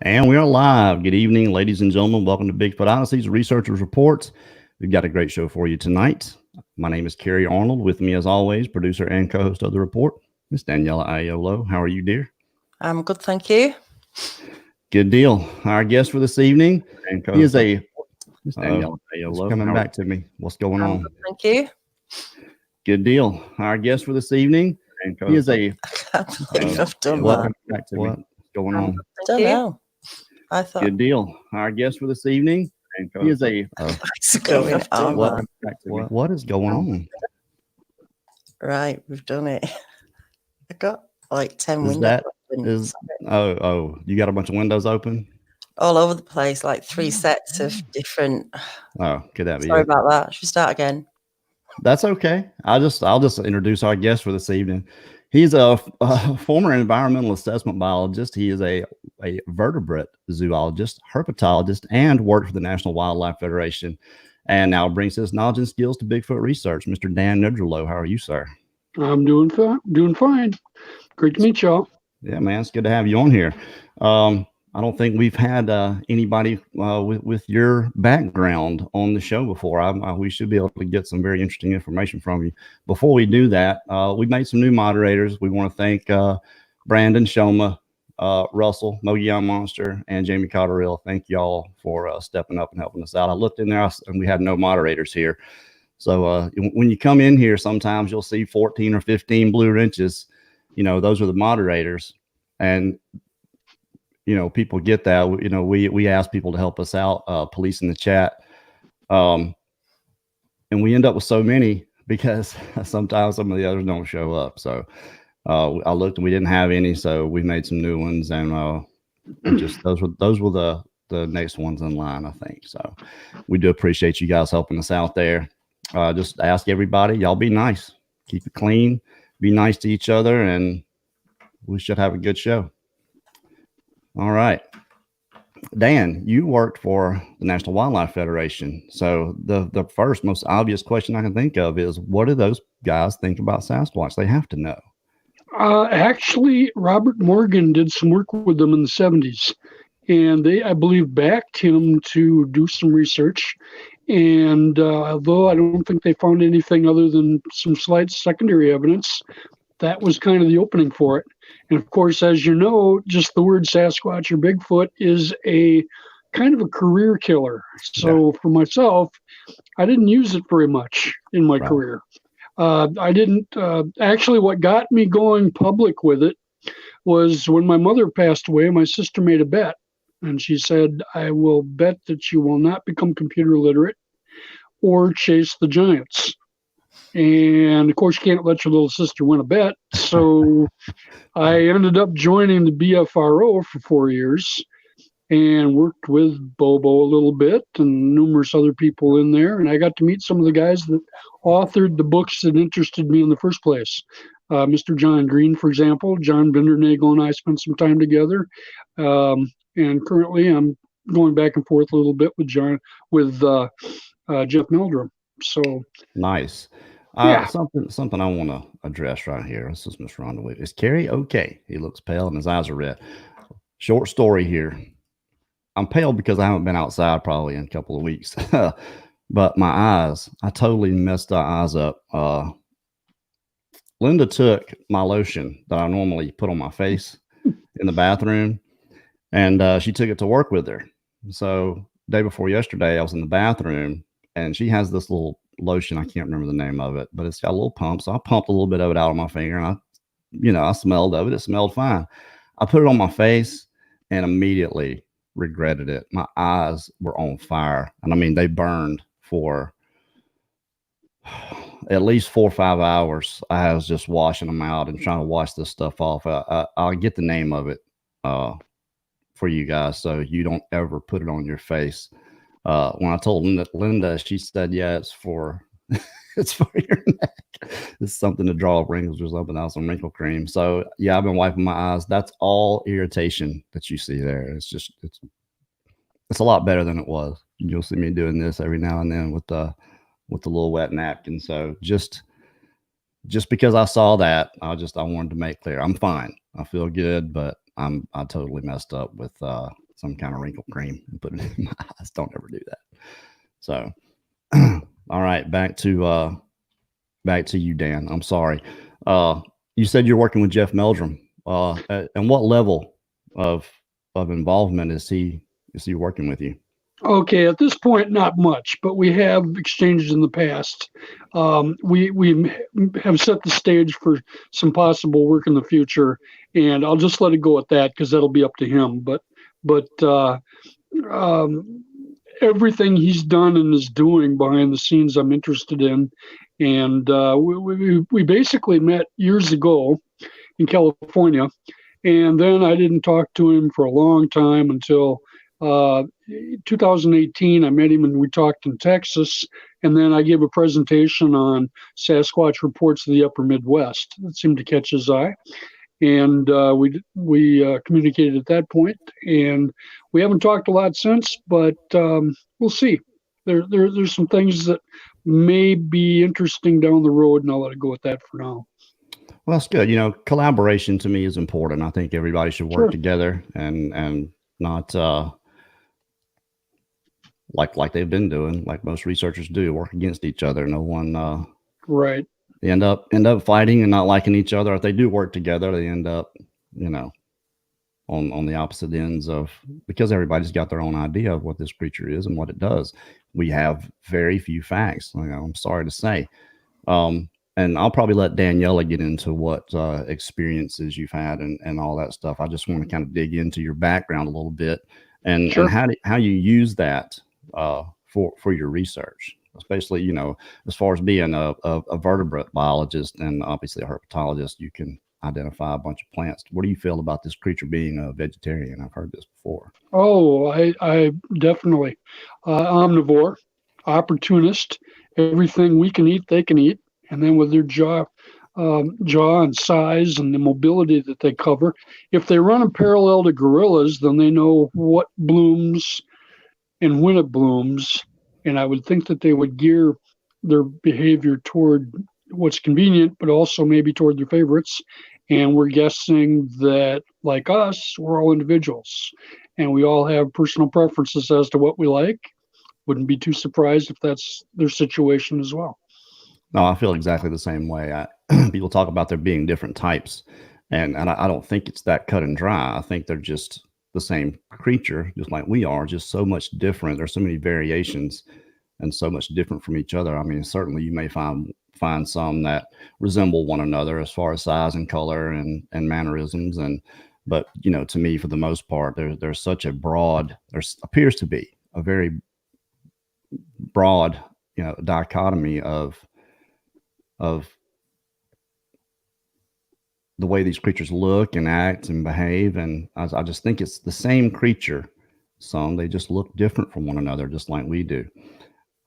And we are live. Good evening, ladies and gentlemen. Welcome to Bigfoot Odyssey's Researchers Reports. We've got a great show for you tonight. My name is Kerry Arnold. With me, as always, producer and co-host of the report, Miss Daniela Aiolo. How are you, dear? I'm good, thank you. Good deal. Our guest for this evening is a Miss Daniela Aiolo. Coming back to me. What's going on? Good, thank you. Good deal. Our guest for this evening is a. I can't believe I've done Welcome that. back to me. What's going on? I don't know. I thought. Good deal. Our guest for this evening is a. What's going on? What is going on? Right, we've done it. I got like 10 Is windows that open. You got a bunch of windows open? All over the place, like 3 sets of different. Oh, could that be? Sorry about that. Should we start again? That's okay. I'll just introduce our guest for this evening. He's a former environmental assessment biologist. He is a vertebrate zoologist, herpetologist, and worked for the National Wildlife Federation, and now brings his knowledge and skills to Bigfoot research. Mr. Dan Nedrelo, how are you, sir? I'm doing fine. Great to meet y'all. Yeah, man, it's good to have you on here. I don't think we've had anybody with your background on the show before. We should be able to get some very interesting information from you. Before we do that, we've made some new moderators. We want to thank Brandon, Shoma, Russell, Mogion Monster, and Jamie Cotterill. Thank y'all for stepping up and helping us out. I looked in there and we had no moderators here. So when you come in here, sometimes you'll see 14 or 15 blue wrenches. You know, those are the moderators. And people get that. We ask people to help us out, police in the chat. And we end up with so many because sometimes some of the others don't show up. So I looked and we didn't have any. So we made some new ones, and just those were the next ones in line, I think. So we do appreciate you guys helping us out there. Just ask everybody, y'all be nice, keep it clean, be nice to each other, and we should have a good show. All right. Dan, you worked for the National Wildlife Federation. So the first most obvious question I can think of is, what do those guys think about Sasquatch? They have to know. Actually, Robert Morgan did some work with them in the 70s. And they, I believe, backed him to do some research. And although I don't think they found anything other than some slight secondary evidence, that was kind of the opening for it. And of course, as you know, just the word Sasquatch or Bigfoot is a kind of a career killer. So for myself, I didn't use it very much in my career. I didn't actually, what got me going public with it was when my mother passed away, my sister made a bet. And she said, I will bet that you will not become computer literate or chase the giants. And of course, you can't let your little sister win a bet. So I ended up joining the BFRO for 4 years and worked with Bobo a little bit and numerous other people in there. And I got to meet some of the guys that authored the books that interested me in the first place. Mr. John Green, for example. John Bindernagel and I spent some time together. And currently I'm going back and forth a little bit with Jeff Meldrum. So nice. Something I want to address right here. This is Miss Rhonda. Is Kerry okay? He looks pale and his eyes are red. Short story here. I'm pale because I haven't been outside probably in a couple of weeks. But my eyes, I totally messed my eyes up. Linda took my lotion that I normally put on my face in the bathroom, and she took it to work with her. So day before yesterday, I was in the bathroom, and she has this little lotion. I can't remember the name of it, but it's got a little pump. So I pumped a little bit of it out of my finger, and I smelled of it. It smelled fine. I put it on my face and immediately regretted it. My eyes were on fire. And I mean, they burned for at least 4 or 5 hours. I was just washing them out and trying to wash this stuff off. I'll get the name of it for you guys, so you don't ever put it on your face. When I told Linda, she said, yeah, it's for your neck. It's something to draw up wrinkles or something else, some wrinkle cream. So yeah, I've been wiping my eyes. That's all irritation that you see there. It's a lot better than it was. You'll see me doing this every now and then with the little wet napkin. So just because I saw that, I wanted to make clear I'm fine. I feel good, but I totally messed up with some kind of wrinkle cream and put it in my eyes. Don't ever do that. So, all right, back to you, Dan. I'm sorry. You said you're working with Jeff Meldrum. And what level of involvement is he working with you? Okay, at this point, not much, but we have exchanged in the past. We have set the stage for some possible work in the future, and I'll just let it go at that because that'll be up to him. But everything he's done and is doing behind the scenes, I'm interested in. And we basically met years ago in California, and then I didn't talk to him for a long time until 2018. I met him and we talked in Texas, and then I gave a presentation on Sasquatch reports of the upper Midwest. That seemed to catch his eye, and we communicated at that point, and we haven't talked a lot since, but we'll see. There's some things that may be interesting down the road, and I'll let it go at that for now. Well, that's good. You know, collaboration to me is important. I think everybody should work Sure. together and not like they've been doing, like most researchers do, work against each other. No one Right. they end up fighting and not liking each other. If they do work together, they end up, you know, on the opposite ends of, because everybody's got their own idea of what this creature is and what it does. We have very few facts. You know, I'm sorry to say. And I'll probably let Daniela get into what experiences you've had and all that stuff. I just want to kind of dig into your background a little bit and, Sure. and how you use that for your research, especially, you know, as far as being a vertebrate biologist and obviously a herpetologist, you can identify a bunch of plants. What do you feel about this creature being a vegetarian? I've heard this before. Oh, I definitely omnivore, opportunist. Everything we can eat, they can eat. And then with their jaw and size and the mobility that they cover, if they run in parallel to gorillas, then they know what blooms and when it blooms. And I would think that they would gear their behavior toward what's convenient, but also maybe toward their favorites. And we're guessing that, like us, we're all individuals and we all have personal preferences as to what we like. Wouldn't be too surprised if that's their situation as well. No, I feel exactly the same way. People talk about there being different types, and I don't think it's that cut and dry. I think they're just the same creature, just like we are, just so much different. There's so many variations and so much different from each other. I mean, certainly you may find some that resemble one another as far as size and color and mannerisms. But, you know, to me, for the most part, there's such a broad, there appears to be a very broad, you know, dichotomy of the way these creatures look and act and behave. And I just think it's the same creature. They just look different from one another, just like we do.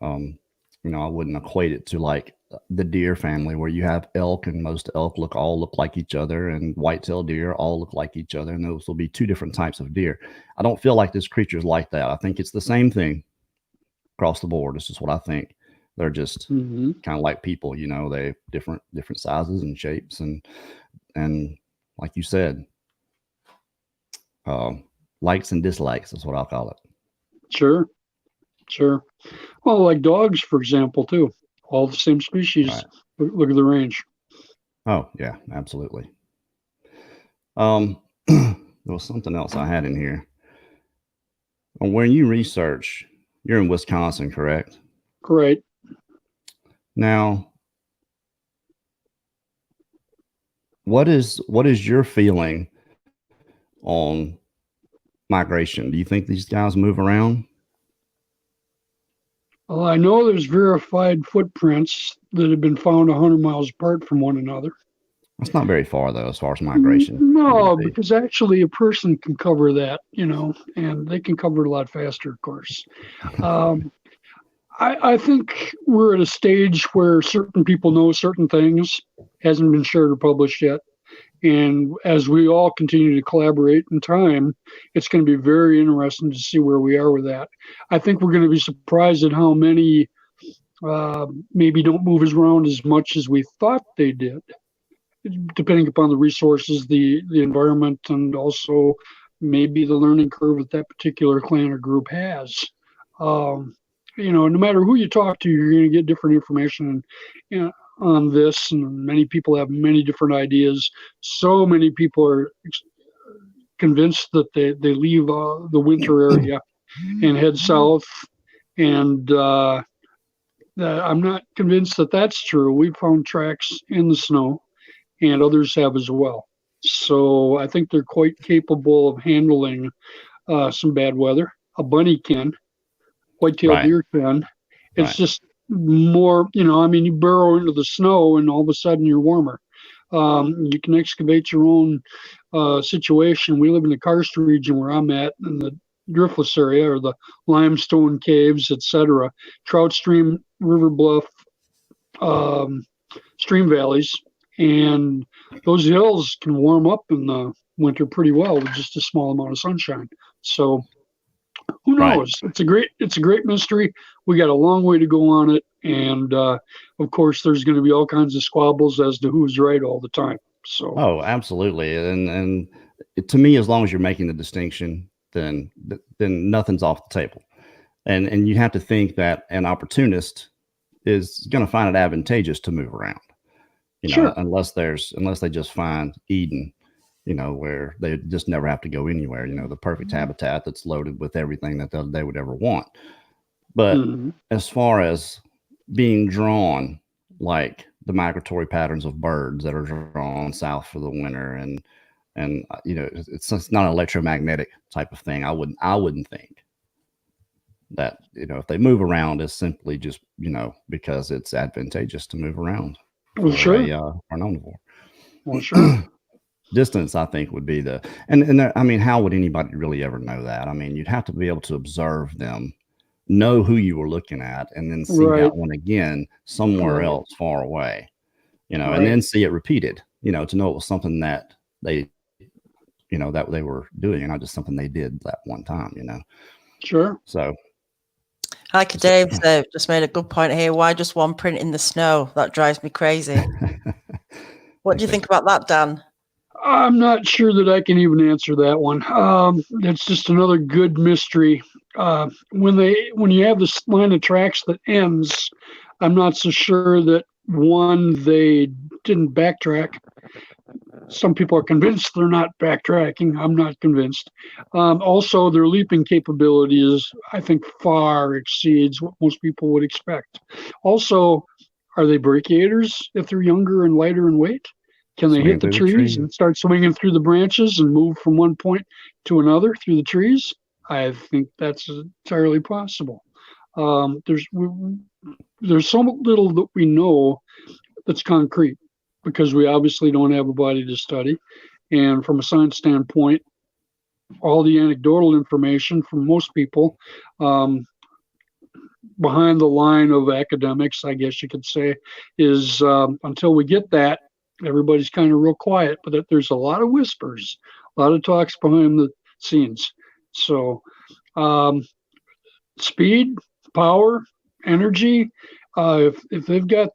You know, I wouldn't equate it to like the deer family where you have elk and most elk all look like each other, and white-tailed deer all look like each other. And those will be two different types of deer. I don't feel like this creature is like that. I think it's the same thing across the board. This is what I think. They're just kind of like people, you know, they different sizes and shapes and like you said, likes and dislikes is what I'll call it. Sure. Well, like dogs, for example, too. All the same species. Right. Look at the range. Oh yeah, absolutely. There was something else I had in here. When you research, you're in Wisconsin, correct? Great. Now, what is your feeling on migration? Do you think these guys move around? Well, I know there's verified footprints that have been found 100 miles apart from one another. That's not very far, though, as far as migration. No, because actually a person can cover that, you know, and they can cover it a lot faster, of course. I think we're at a stage where certain people know certain things, hasn't been shared or published yet. And as we all continue to collaborate in time, it's going to be very interesting to see where we are with that. I think we're going to be surprised at how many maybe don't move around as much as we thought they did, depending upon the resources, the environment, and also maybe the learning curve that that particular clan or group has. No matter who you talk to, you're going to get different information on this, and many people have many different ideas. So many people are convinced that they leave the winter area and head south, and I'm not convinced that that's true. We've found tracks in the snow, and others have as well. So I think they're quite capable of handling some bad weather. A bunny can, white-tailed deer can. It's just more, you burrow into the snow and all of a sudden you're warmer. You can excavate your own situation. We live in the karst region where I'm at, in the driftless area, or the limestone caves, etc. Trout stream, river bluff, stream valleys, and those hills can warm up in the winter pretty well with just a small amount of sunshine. So who knows? It's a great mystery. We got a long way to go on it, and of course, there's going to be all kinds of squabbles as to who's right all the time. So, absolutely, and to me, as long as you're making the distinction, then nothing's off the table, and you have to think that an opportunist is going to find it advantageous to move around, unless they just find Eden, where they just never have to go anywhere, the perfect habitat that's loaded with everything that they would ever want. But as far as being drawn, like the migratory patterns of birds that are drawn south for the winter, and it's not an electromagnetic type of thing. I wouldn't think that, if they move around, it's simply just, because it's advantageous to move around. Well, sure. For an omnivore. Well, sure. Distance, I think, would be and how would anybody really ever know that? You'd have to be able to observe them, know who you were looking at, and then see that one again somewhere else far away, and then see it repeated, to know it was something that they, that they were doing, and not just something they did that one time, Sure. So. Like Dave just made a good point here. Why just one print in the snow? That drives me crazy. What do you think about that, Dan? I'm not sure that I can even answer that one. It's just another good mystery. When you have this line of tracks that ends, I'm not so sure that they didn't backtrack. Some people are convinced they're not backtracking. I'm not convinced. Also, their leaping capabilities, I think, far exceeds what most people would expect. Also, are they brachiators if they're younger and lighter in weight? Can they hit the trees and start swinging through the branches and move from one point to another through the trees? I think that's entirely possible. There's so little that we know that's concrete, because we obviously don't have a body to study. And from a science standpoint, all the anecdotal information from most people, behind the line of academics, I guess you could say, is until we get that, everybody's kind of real quiet, but there's a lot of whispers, a lot of talks behind the scenes. So speed, power, energy, if they've got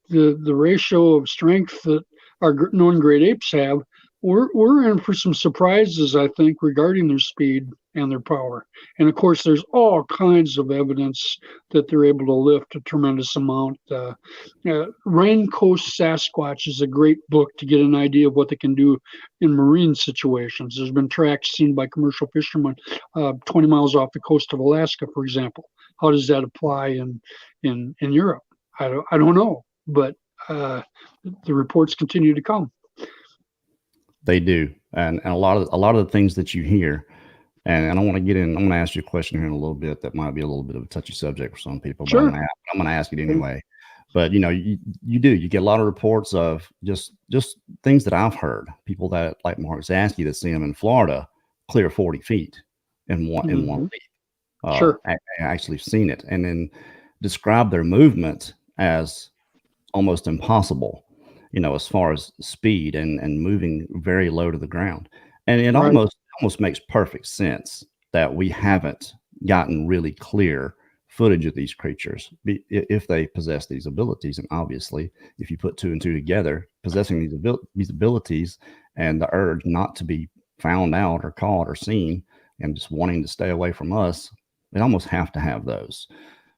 the ratio of strength that our known great apes have, we're in for some surprises, I think, regarding their speed and their power. And of course, there's all kinds of evidence that they're able to lift a tremendous amount. Rain Coast Sasquatch is a great book to get an idea of what they can do in marine situations. There's been tracks seen by commercial fishermen 20 miles off the coast of Alaska, for example. How does that apply in Europe? I don't know, but the reports continue to come. They do, and a lot of the things that you hear, and I want to get in. I'm going to ask you a question here in a little bit that might be a little bit of a touchy subject for some people. Sure. But I'm going to ask it anyway. But you get a lot of reports of just things that I've heard. People that, like Mark Zasky, that see them in Florida clear 40 feet in one leap. Sure. I actually seen it, and then describe their movement as almost impossible. As far as speed and moving very low to the ground. And it almost makes perfect sense that we haven't gotten really clear footage of these creatures if they possess these abilities. And obviously, if you put two and two together, possessing these abilities and the urge not to be found out or caught or seen and just wanting to stay away from us, they almost have to have those.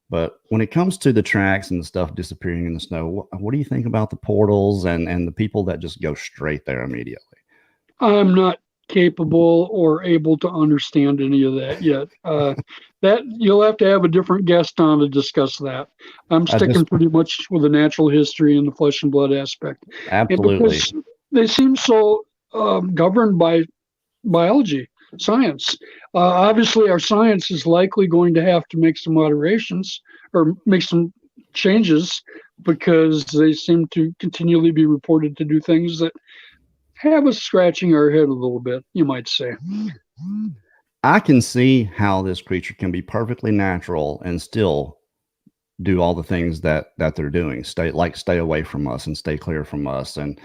But when it comes to the tracks and the stuff disappearing in the snow, what do you think about the portals and the people that just go straight there immediately? I'm not capable or able to understand any of that yet. That you'll have to have a different guest on to discuss that. I'm sticking pretty much with the natural history and the flesh and blood aspect. Absolutely. And because they seem so governed by biology, science. Obviously, our science is likely going to have to make some moderations or make some changes because they seem to continually be reported to do things that have us scratching our head a little bit, you might say. I can see how this creature can be perfectly natural and still do all the things that they're doing. Stay away from us and stay clear from us. And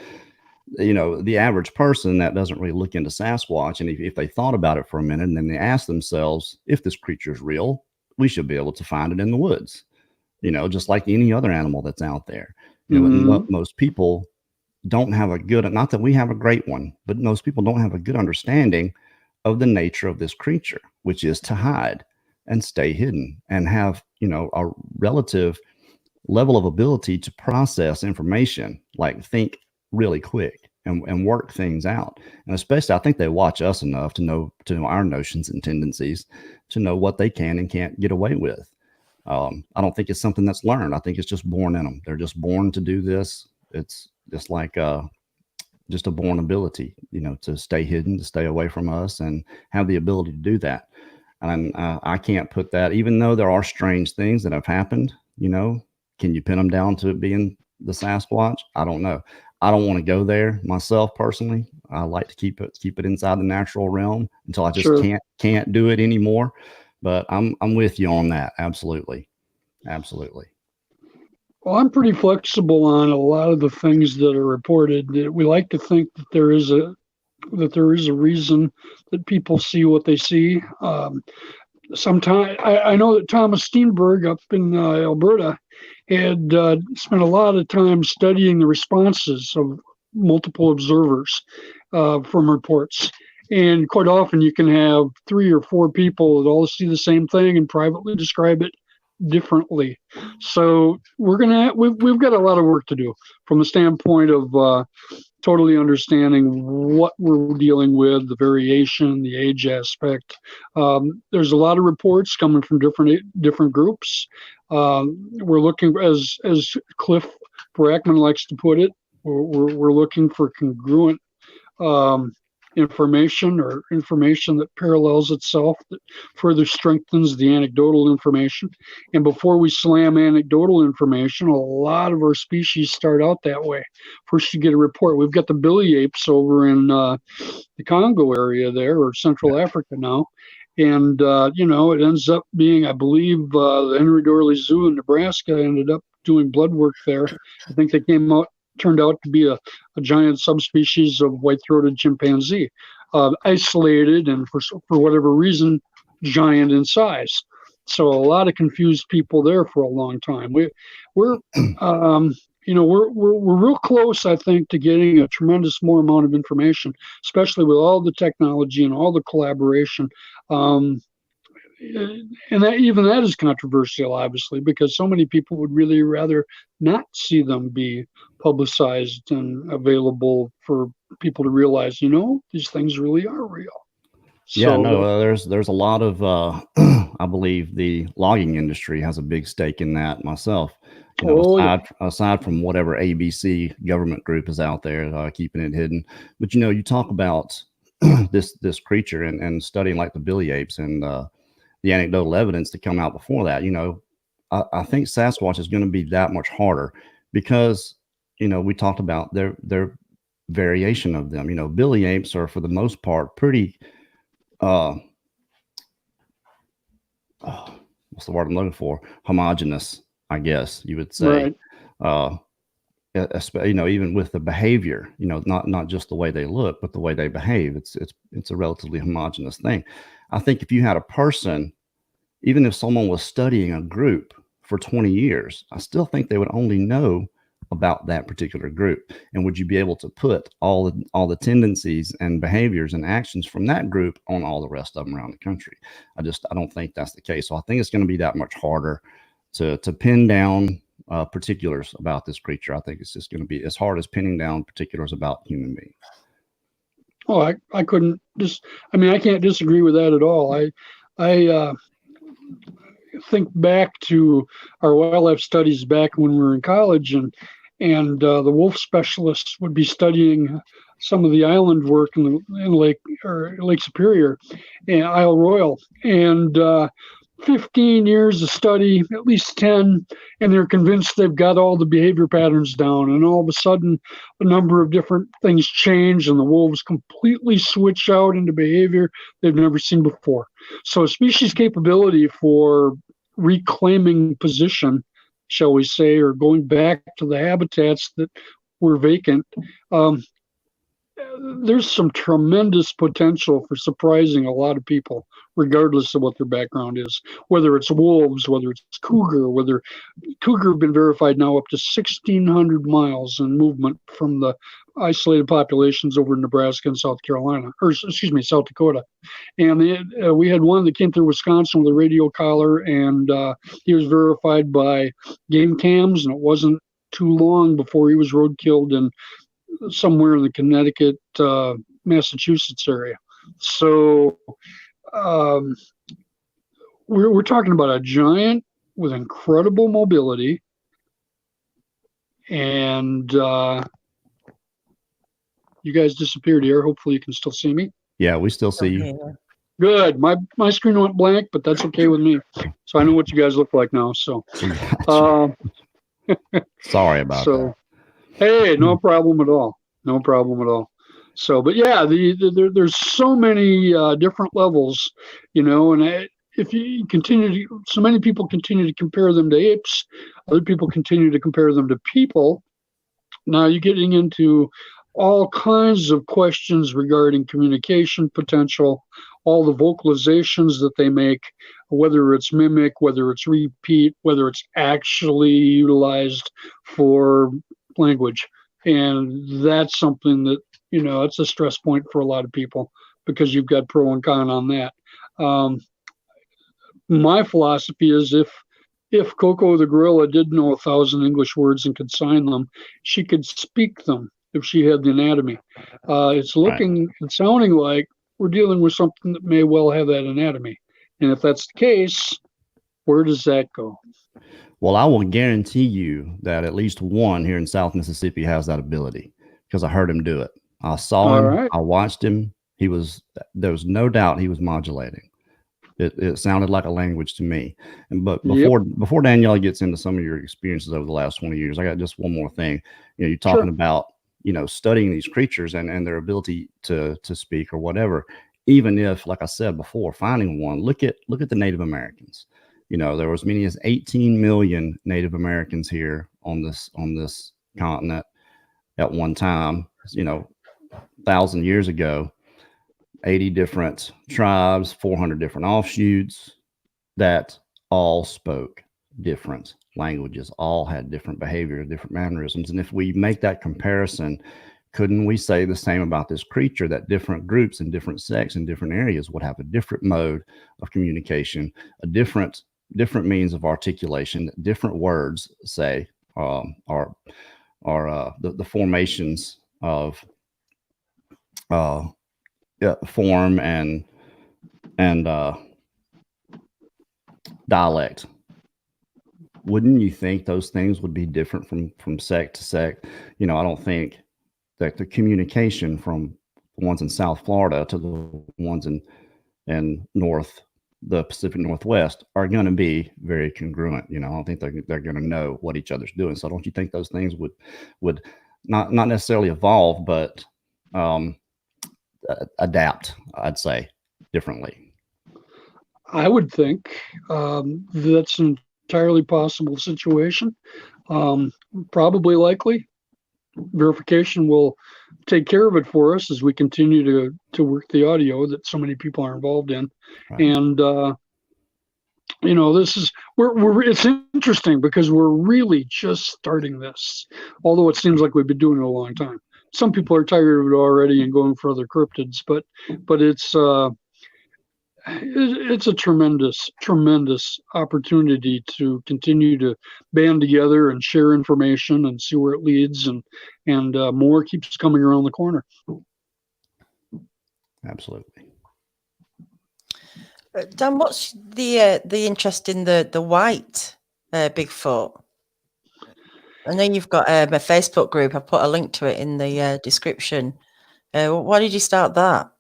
you know, the average person that doesn't really look into Sasquatch, and if they thought about it for a minute and then they ask themselves, if this creature is real, we should be able to find it in the woods, you know, just like any other animal that's out there. You know, most people don't have a good, not that we have a great one, but most people don't have a good understanding of the nature of this creature, which is to hide and stay hidden and have, you know, a relative level of ability to process information, like think really quick and work things out. And especially, I think they watch us enough to know our notions and tendencies, to know what they can and can't get away with. I don't think it's something that's learned. I think it's just born in them. They're just born to do this. It's just like just a born ability, you know, to stay hidden, to stay away from us, and have the ability to do that. And I can't put that, even though there are strange things that have happened, you know, can you pin them down to it being the Sasquatch? I don't know. I don't want to go there myself personally. I like to keep it inside the natural realm until I just can't do it anymore. But I'm with you on that. Absolutely. Absolutely. Well, I'm pretty flexible on a lot of the things that are reported. We like to think that there is a reason that people see what they see. Sometimes I know that Thomas Steenberg up in Alberta had spent a lot of time studying the responses of multiple observers from reports. And quite often you can have 3 or 4 people that all see the same thing and privately describe it differently. So we've got a lot of work to do from the standpoint of totally understanding what we're dealing with, the variation, the age aspect. There's a lot of reports coming from different groups. We're looking, as Cliff Brackman likes to put it, we're looking for congruent information, or information that parallels itself, that further strengthens the anecdotal information. And before we slam anecdotal information, a lot of our species start out that way. First, you get a report. We've got the billy apes over in the Congo area there, or Central Africa now. And, you know, it ends up being, I believe, the Henry Dorley Zoo in Nebraska ended up doing blood work there. I think they turned out to be a giant subspecies of white-throated chimpanzee, isolated and for whatever reason, giant in size. So a lot of confused people there for a long time. We're real close, I think, to getting a tremendous more amount of information, especially with all the technology and all the collaboration. And that is controversial, obviously, because so many people would really rather not see them be publicized and available for people to realize, you know, these things really are real. Yeah, no, there's a lot of, I believe the logging industry has a big stake in that myself. You know, aside from whatever ABC government group is out there keeping it hidden. But, you know, you talk about this creature and studying like the billy apes and the anecdotal evidence to come out before that, you know, I think Sasquatch is going to be that much harder because, you know, we talked about their variation of them. You know, billy apes are for the most part pretty, what's the word I'm looking for? Homogeneous, I guess you would say. Right. You know, even with the behavior, you know, not just the way they look, but the way they behave. It's a relatively homogeneous thing. I think if you had a person, even if someone was studying a group for 20 years, I still think they would only know about that particular group? And would you be able to put all the tendencies and behaviors and actions from that group on all the rest of them around the country? I don't think that's the case. So I think it's going to be that much harder to pin down particulars about this creature. I think it's just going to be as hard as pinning down particulars about human beings. Oh, I couldn't I mean, I can't disagree with that at all. I think back to our wildlife studies back when we were in college, and the wolf specialists would be studying some of the island work in Lake Superior and Isle Royal, and 15 years of study, at least 10, and they're convinced they've got all the behavior patterns down. And all of a sudden, a number of different things change, and the wolves completely switch out into behavior they've never seen before. So a species capability for reclaiming position, shall we say, or going back to the habitats that were vacant, there's some tremendous potential for surprising a lot of people, regardless of what their background is, whether it's wolves, whether it's cougar, have been verified now up to 1,600 miles in movement from the isolated populations over in Nebraska and South Carolina, or excuse me, South Dakota. And we had one that came through Wisconsin with a radio collar, and he was verified by game cams, and it wasn't too long before he was road killed in somewhere in the Connecticut, Massachusetts area. So we're talking about a giant with incredible mobility, and you guys disappeared here. Hopefully you can still see me. Yeah, we still see you. Good. My screen went blank, but that's okay with me. So I know what you guys look like now. So sorry about that. Hey, no problem at all. No problem at all. So, but yeah, there's so many different levels, and if you so many people continue to compare them to apes, other people continue to compare them to people. Now you're getting into all kinds of questions regarding communication potential, all the vocalizations that they make, whether it's mimic, whether it's repeat, whether it's actually utilized for language. And that's something that, it's a stress point for a lot of people, because you've got pro and con on that. My philosophy is if Coco the gorilla did know 1,000 English words and could sign them, she could speak them if she had the anatomy. It's looking and sounding like we're dealing with something that may well have that anatomy. And if that's the case, where does that go? Well, I will guarantee you that at least one here in South Mississippi has that ability, because I heard him do it. I saw him. Right. I watched him. There was no doubt he was modulating. It sounded like a language to me. But before Daniela gets into some of your experiences over the last 20 years, I got just one more thing. You're talking about, studying these creatures and their ability to speak or whatever. Even if, like I said before, finding one, look at the Native Americans. There was as many as 18 million Native Americans here on this continent at one time. 1,000 years ago, 80 different tribes, 400 different offshoots that all spoke different languages, all had different behavior, different mannerisms. And if we make that comparison, couldn't we say the same about this creature, that different groups and different sects in different areas would have a different mode of communication, a different means of articulation, different words, say, are the formations of form and dialect? Wouldn't you think those things would be different from sect to sect? I don't think that the communication from the ones in South Florida to the ones in the Pacific Northwest are going to be very congruent. I don't think they're going to know what each other's doing. So don't you think those things would not necessarily evolve, but adapt, I'd say, differently? I would think that's an entirely possible situation. Probably likely. Verification will take care of it for us as we continue to work the audio that so many people are involved in. Right. And this is we're it's interesting because we're really just starting this, although it seems like we've been doing it a long time. Some people are tired of it already and going for other cryptids, but it's a tremendous opportunity to continue to band together and share information and see where it leads, and more keeps coming around the corner. Absolutely. Dan, what's the interest in the white Bigfoot? I know you've got a Facebook group. I put a link to it in the description. Why did you start that?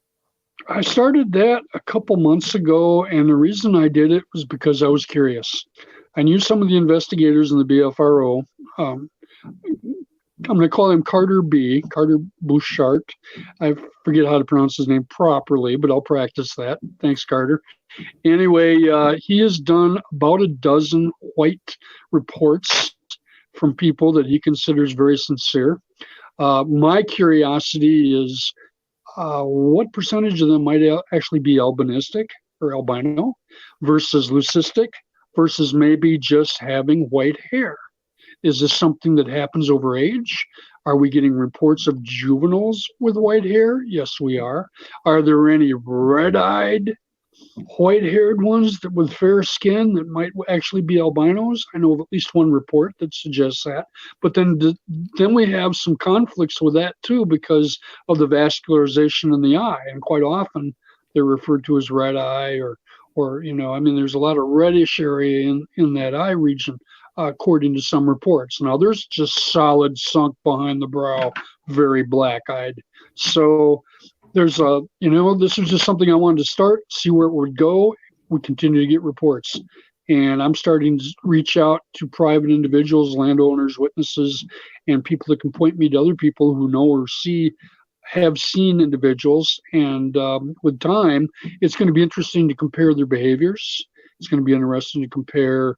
I started that a couple months ago, and the reason I did it was because I was curious. I knew some of the investigators in the BFRO. I'm going to call him Carter Bouchard. I forget how to pronounce his name properly, but I'll practice that. Thanks, Carter. Anyway, he has done about a dozen white reports from people that he considers very sincere. My curiosity is what percentage of them might actually be albinistic or albino versus leucistic versus maybe just having white hair. Is this something that happens over age? Are we getting reports of juveniles with white hair? Yes, we are. Are there any red-eyed, white-haired ones with fair skin that might actually be albinos? I know of at least one report that suggests that. But then we have some conflicts with that too because of the vascularization in the eye, and quite often they're referred to as red eye or there's a lot of reddish area in that eye region. According to some reports. Now, there's just solid sunk behind the brow, very black-eyed. So there's this was just something I wanted to start, see where it would go. We continue to get reports. And I'm starting to reach out to private individuals, landowners, witnesses, and people that can point me to other people who know or have seen individuals. And with time, it's going to be interesting to compare their behaviors. It's going to be interesting to compare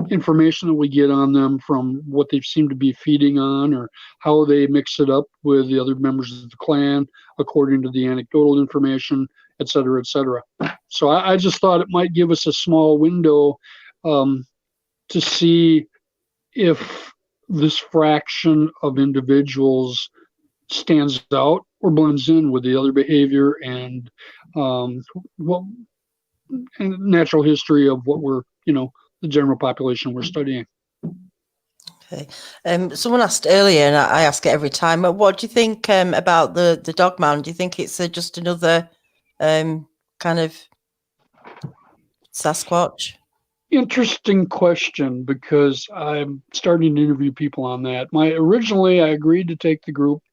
information that we get on them from what they seem to be feeding on or how they mix it up with the other members of the clan according to the anecdotal information, et cetera, et cetera. So I just thought it might give us a small window to see if this fraction of individuals stands out or blends in with the other behavior and natural history of what we're, the general population we're studying. Okay. Someone asked earlier, and I ask it every time, what do you think about the dog mound? Do you think it's just another kind of Sasquatch? Interesting question, because I'm starting to interview people on that. Originally, I agreed to take the group,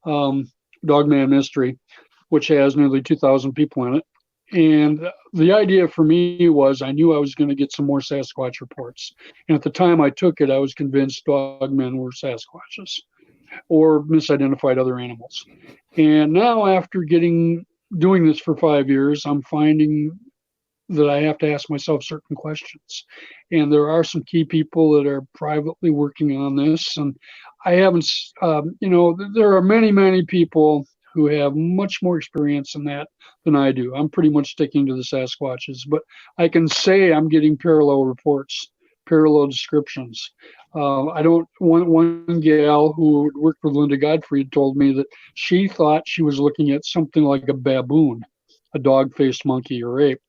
Dogman Mystery, which has nearly 2,000 people in it. And the idea for me was I knew I was going to get some more Sasquatch reports. And at the time I took it, I was convinced dogmen were Sasquatches or misidentified other animals. And now after doing this for 5 years, I'm finding that I have to ask myself certain questions. And there are some key people that are privately working on this. And I haven't, there are many, many people who have much more experience in that than I do. I'm pretty much sticking to the Sasquatches, but I can say I'm getting parallel reports, parallel descriptions. One gal who worked with Linda Godfrey told me that she thought she was looking at something like a baboon, a dog-faced monkey or ape.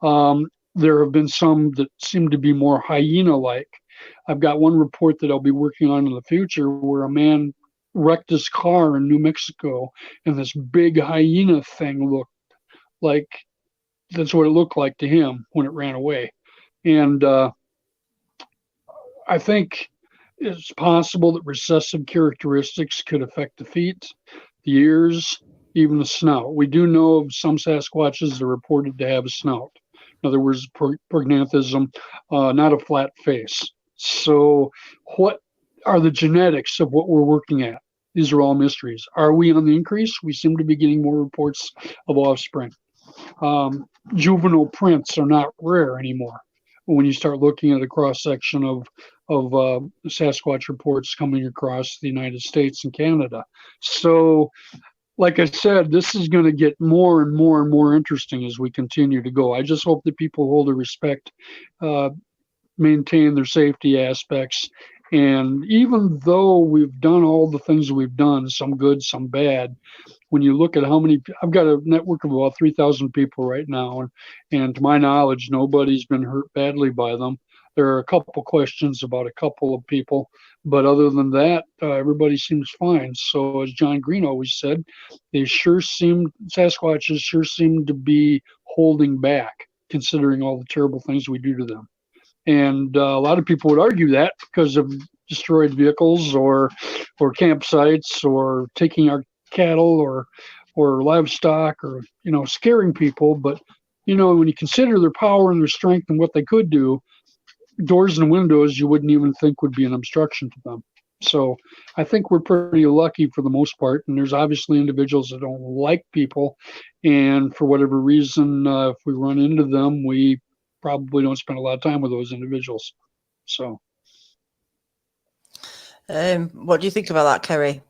There have been some that seem to be more hyena-like. I've got one report that I'll be working on in the future where a man wrecked his car in New Mexico, and this big hyena thing looked like, that's what it looked like to him when it ran away. And I think it's possible that recessive characteristics could affect the feet, the ears, even the snout. We do know of some Sasquatches that are reported to have a snout. In other words, prognathism, not a flat face. So what are the genetics of what we're working at? These are all mysteries. Are we on the increase? We seem to be getting more reports of offspring. Juvenile prints are not rare anymore. When you start looking at a cross-section of Sasquatch reports coming across the United States and Canada. So like I said, this is going to get more and more and more interesting as we continue to go. I just hope that people hold their respect, maintain their safety aspects. And even though we've done all the things we've done, some good, some bad, when you look at how many, I've got a network of about 3,000 people right now. And to my knowledge, nobody's been hurt badly by them. There are a couple questions about a couple of people, but other than that, everybody seems fine. So as John Green always said, Sasquatches sure seem to be holding back, considering all the terrible things we do to them. And a lot of people would argue that because of destroyed vehicles or campsites or taking our cattle or livestock or scaring people. But when you consider their power and their strength and what they could do, doors and windows you wouldn't even think would be an obstruction to them. So I think we're pretty lucky for the most part. And there's obviously individuals that don't like people, and for whatever reason, if we run into them, we probably don't spend a lot of time with those individuals. So what do you think about that, Kerry?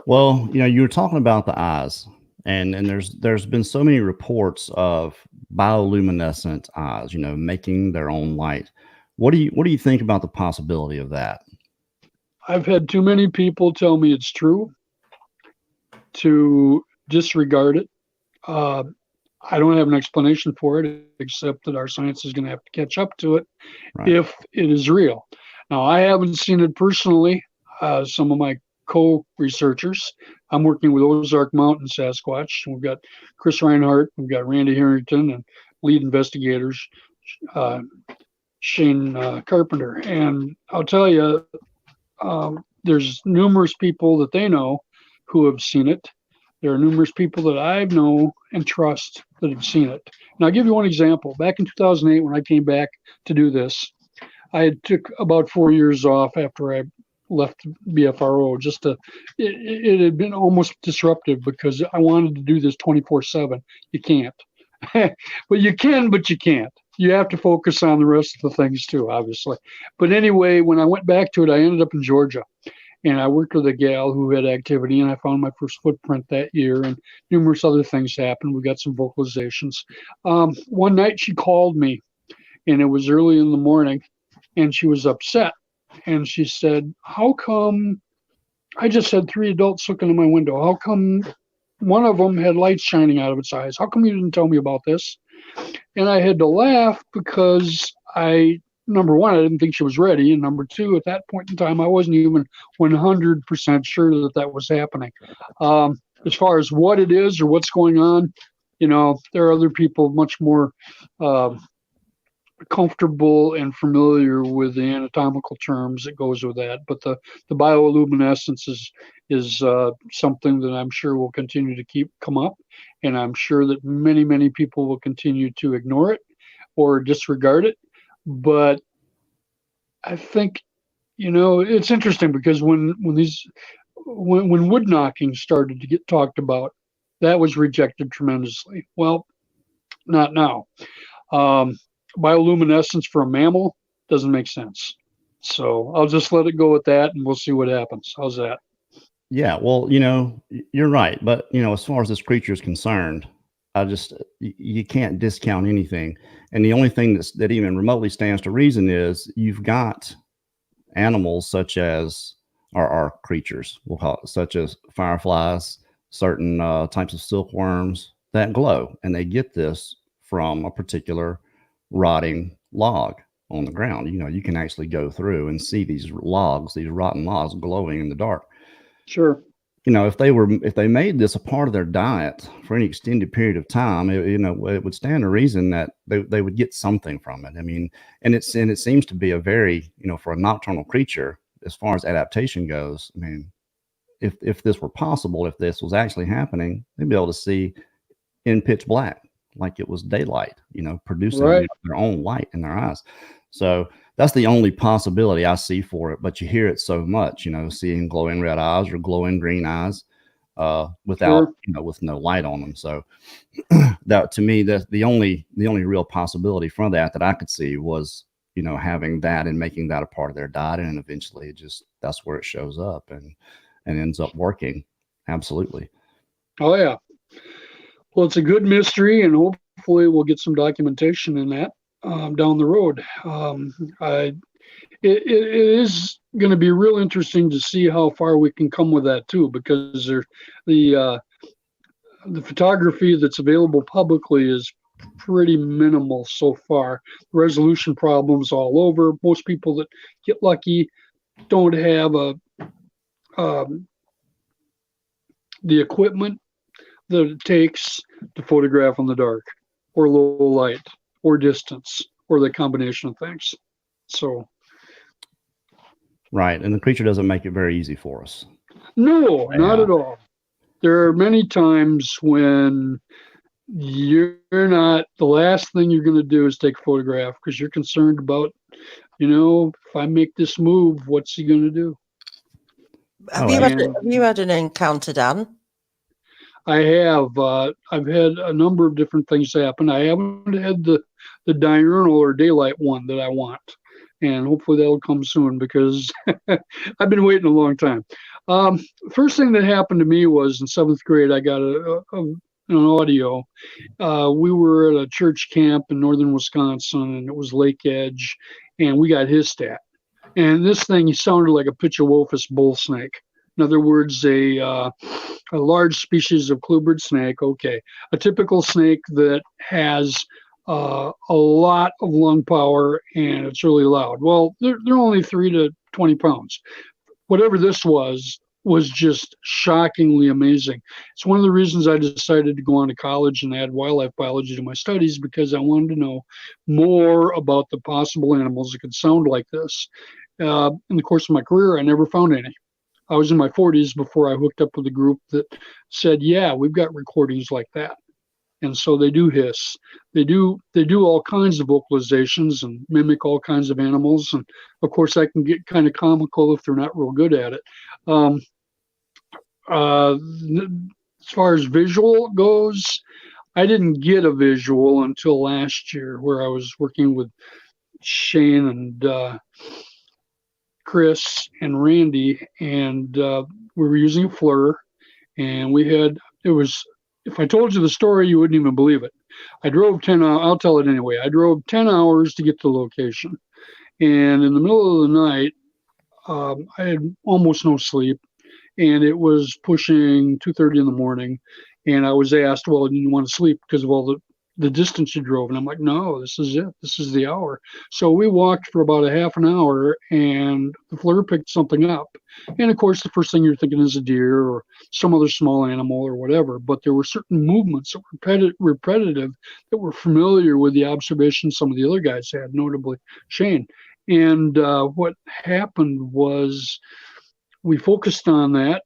Well, you were talking about the eyes, and there's been so many reports of bioluminescent eyes, making their own light. What do you think about the possibility of that? I've had too many people tell me it's true to disregard it. I don't have an explanation for it, except that our science is going to have to catch up to it if it is real. Now, I haven't seen it personally. Some of my co-researchers, I'm working with Ozark Mountain Sasquatch. We've got Chris Reinhardt, we've got Randy Harrington, and lead investigators, Shane Carpenter. And I'll tell you, there's numerous people that they know who have seen it. There are numerous people that I know and trust that have seen it. And I'll give you one example. Back in 2008, when I came back to do this, I took about 4 years off after I left BFRO. It had been almost disruptive because I wanted to do this 24/7. You can't. But you can, but you can't. You have to focus on the rest of the things too, obviously. But anyway, when I went back to it, I ended up in Georgia. And I worked with a gal who had activity, and I found my first footprint that year, and numerous other things happened. We got some vocalizations. One night she called me, and it was early in the morning, and she was upset. And she said, how come, I just had 3 adults looking in my window. How come one of them had lights shining out of its eyes? How come you didn't tell me about this? And I had to laugh because number one, I didn't think she was ready. And number two, at that point in time, I wasn't even 100% sure that was happening. As far as what it is or what's going on, there are other people much more comfortable and familiar with the anatomical terms that goes with that. But the bioluminescence is something that I'm sure will continue to come up. And I'm sure that many, many people will continue to ignore it or disregard it. But I think, it's interesting because when wood knocking started to get talked about, that was rejected tremendously. Well, not now. Bioluminescence for a mammal doesn't make sense. So I'll just let it go at that, and we'll see what happens. How's that? Yeah, well, you're right. But, as far as this creature is concerned, you can't discount anything. And the only thing that even remotely stands to reason is you've got animals such as our creatures, we'll call it, such as fireflies, certain types of silkworms that glow, and they get this from a particular rotting log on the ground. You can actually go through and see these rotten logs glowing in the dark. Sure. If they made this a part of their diet for any extended period of time, it would stand to reason that they would get something from it. I mean, and it seems to be a very, for a nocturnal creature, as far as adaptation goes. I mean, if this were possible, if this was actually happening, they'd be able to see in pitch black, like it was daylight, producing their own light in their eyes. So that's the only possibility I see for it. But you hear it so much, seeing glowing red eyes or glowing green eyes without, with no light on them. So that, to me, that's the only real possibility from that I could see was, having that and making that a part of their diet. And eventually that's where it shows up and ends up working. Absolutely. Oh yeah. Well, it's a good mystery, and hopefully we'll get some documentation in that down the road. It is going to be real interesting to see how far we can come with that too, because the photography that's available publicly is pretty minimal so far. Resolution problems all over. Most people that get lucky don't have the equipment that it takes to photograph in the dark, or low light, or distance, or the combination of things. So, right, and the creature doesn't make it very easy for us. No, not at all. There are many times when you're not, the last thing you're going to do is take a photograph because you're concerned about, if I make this move, what's he going to do? Have you had an encounter, Dan? I have. I've had a number of different things happen. I haven't had the diurnal or daylight one that I want, and hopefully that'll come soon because I've been waiting a long time. First thing that happened to me was in 7th grade. I got an audio. We were at a church camp in northern Wisconsin, and it was lake edge, and we got hissed at. And this thing sounded like a Pituophis bull snake. In other words, a large species of clubbered snake. Okay, a typical snake that has a lot of lung power and it's really loud. Well, they're only 3 to 20 pounds. Whatever this was just shockingly amazing. It's one of the reasons I decided to go on to college and add wildlife biology to my studies, because I wanted to know more about the possible animals that could sound like this. In the course of my career, I never found any. I was in my 40s before I hooked up with a group that said, yeah, we've got recordings like that. And so they do hiss. They do all kinds of vocalizations and mimic all kinds of animals. And of course, that can get kind of comical if they're not real good at it. As far as visual goes, I didn't get a visual until last year, where I was working with Shane and Chris and Randy, and we were using a FLIR, and if I told you the story, you wouldn't even believe it. I drove 10 hours, I'll tell it anyway. I drove 10 hours to get to the location, and in the middle of the night, I had almost no sleep, and it was pushing 2:30 in the morning, and I was asked, well, do you want to sleep because of all the distance you drove? And I'm like, no, this is it. This is the hour. So we walked for about a half an hour, and the FLIR picked something up. And of course, the first thing you're thinking is a deer or some other small animal or whatever. But there were certain movements that were repetitive that were familiar with the observations some of the other guys had, notably Shane. And what happened was we focused on that,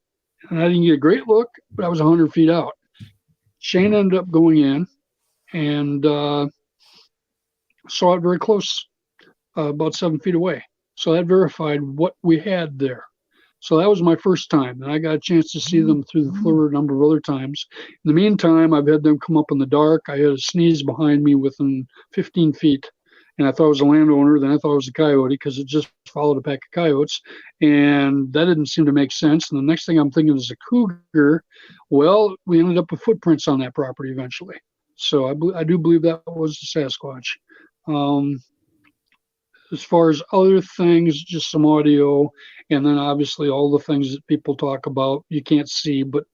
and I didn't get a great look, but I was 100 feet out. Shane ended up going in and saw it very close, about 7 feet away. So that verified what we had there. So that was my first time, and I got a chance to see them through the FLIR a number of other times. In the meantime, I've had them come up in the dark. I had a sneeze behind me within 15 feet, and I thought it was a landowner. Then I thought it was a coyote because it just followed a pack of coyotes, and that didn't seem to make sense. And the next thing I'm thinking is a cougar. Well, we ended up with footprints on that property eventually. So I do believe that was the Sasquatch. As far as other things, just some audio, and then obviously all the things that people talk about you can't see, but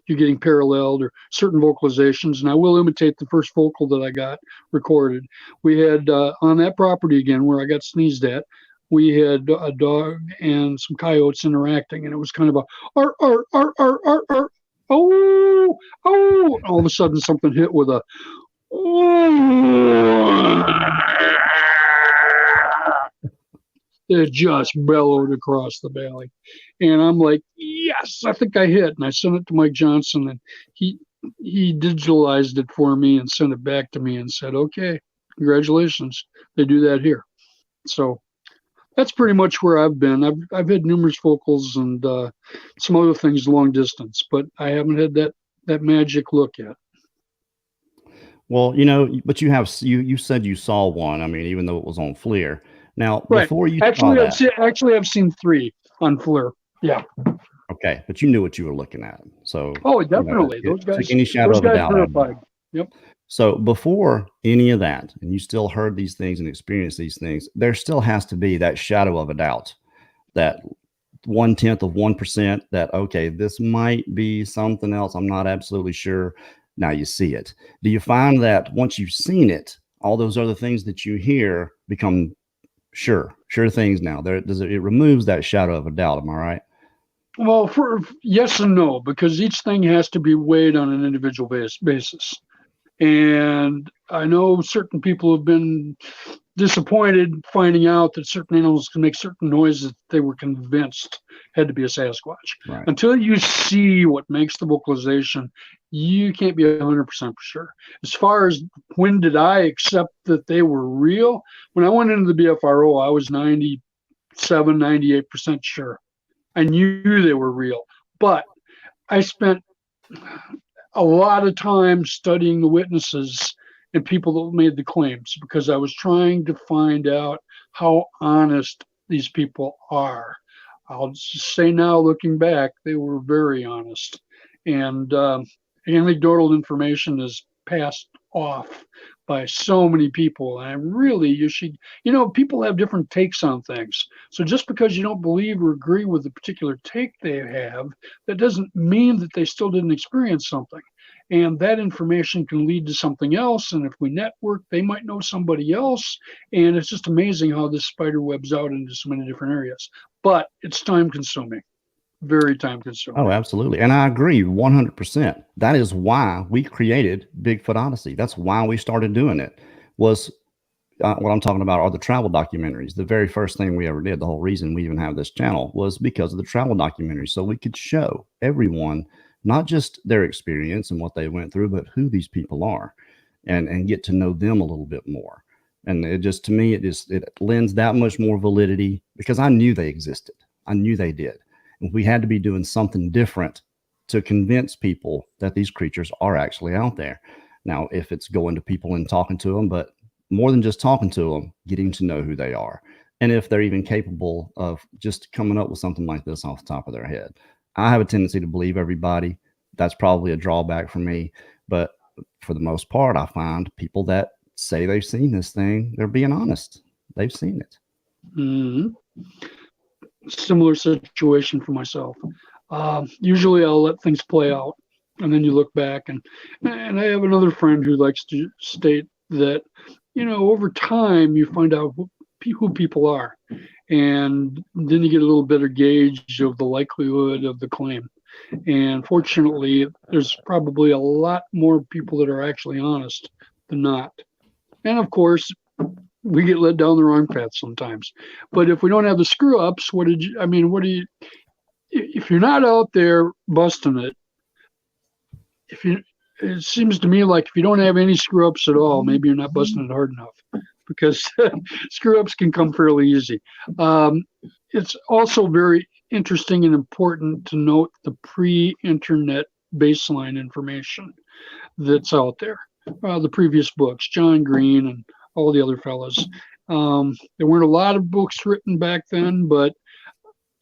you're getting paralleled, or certain vocalizations. And I will imitate the first vocal that I got recorded. We had on that property again where I got sneezed at, we had a dog and some coyotes interacting, and it was kind of a ar, ar, ar, ar, ar, ar. Oh, oh, all of a sudden something hit with a it just bellowed across the valley. And I'm like, yes, I think I hit. And I sent it to Mike Johnson, and he digitalized it for me and sent it back to me and said, okay, congratulations. They do that here. So that's pretty much where I've been. I've had numerous vocals and some other things long distance, but I haven't had that magic look yet. Well, but you said you saw one. I mean, even though it was on FLIR. Now, right. Before you actually, I've seen 3 on FLIR. Yeah. Okay, but you knew what you were looking at. So, Oh, definitely. it Those took any shadow those of a guys doubt out of it. verified. Yep. So before any of that, and you still heard these things and experienced these things, there still has to be that shadow of a doubt, that 0.1% that, okay, this might be something else. I'm not absolutely sure. Now you see it. Do you find that once you've seen it, all those other things that you hear become sure things now? It removes that shadow of a doubt. Am I right? Well, for yes and no, because each thing has to be weighed on an individual basis. And I know certain people have been disappointed finding out that certain animals can make certain noises that they were convinced had to be a Sasquatch. Right. Until you see what makes the vocalization, you can't be 100% for sure. As far as when did I accept that they were real, when I went into the BFRO, I was 97, 98% sure. I knew they were real, but I spent a lot of time studying the witnesses and people that made the claims because I was trying to find out how honest these people are. I'll just say now, looking back, they were very honest. And anecdotal information is passed off by so many people. And really, you should, people have different takes on things. So just because you don't believe or agree with the particular take they have, that doesn't mean that they still didn't experience something. And that information can lead to something else. And if we network, they might know somebody else. And it's just amazing how this spider webs out into so many different areas. But it's time consuming, very time consuming. Oh, absolutely. And I agree 100%. That is why we created Bigfoot Odyssey. That's why we started doing it. Was what I'm talking about are the travel documentaries. The very first thing we ever did, the whole reason we even have this channel, was because of the travel documentaries. So we could show everyone not just their experience and what they went through, but who these people are, and get to know them a little bit more. And it just, to me, it lends that much more validity because I knew they existed. I knew they did. And we had to be doing something different to convince people that these creatures are actually out there. Now, if it's going to people and talking to them, but more than just talking to them, getting to know who they are. And if they're even capable of just coming up with something like this off the top of their head. I have a tendency to believe everybody. That's probably a drawback for me. But for the most part, I find people that say they've seen this thing, they're being honest. They've seen it. Mm-hmm. Similar situation for myself. Usually I'll let things play out and then you look back and I have another friend who likes to state that, over time you find out who people are. And then you get a little better gauge of the likelihood of the claim. And fortunately, there's probably a lot more people that are actually honest than not. And of course, we get led down the wrong path sometimes. But if we don't have the screw ups, if you're not out there busting it, it seems to me like if you don't have any screw ups at all, maybe you're not busting it hard enough. Because screw ups can come fairly easy. It's also very interesting and important to note the pre-internet baseline information that's out there. The previous books, John Green and all the other fellas. There weren't a lot of books written back then, but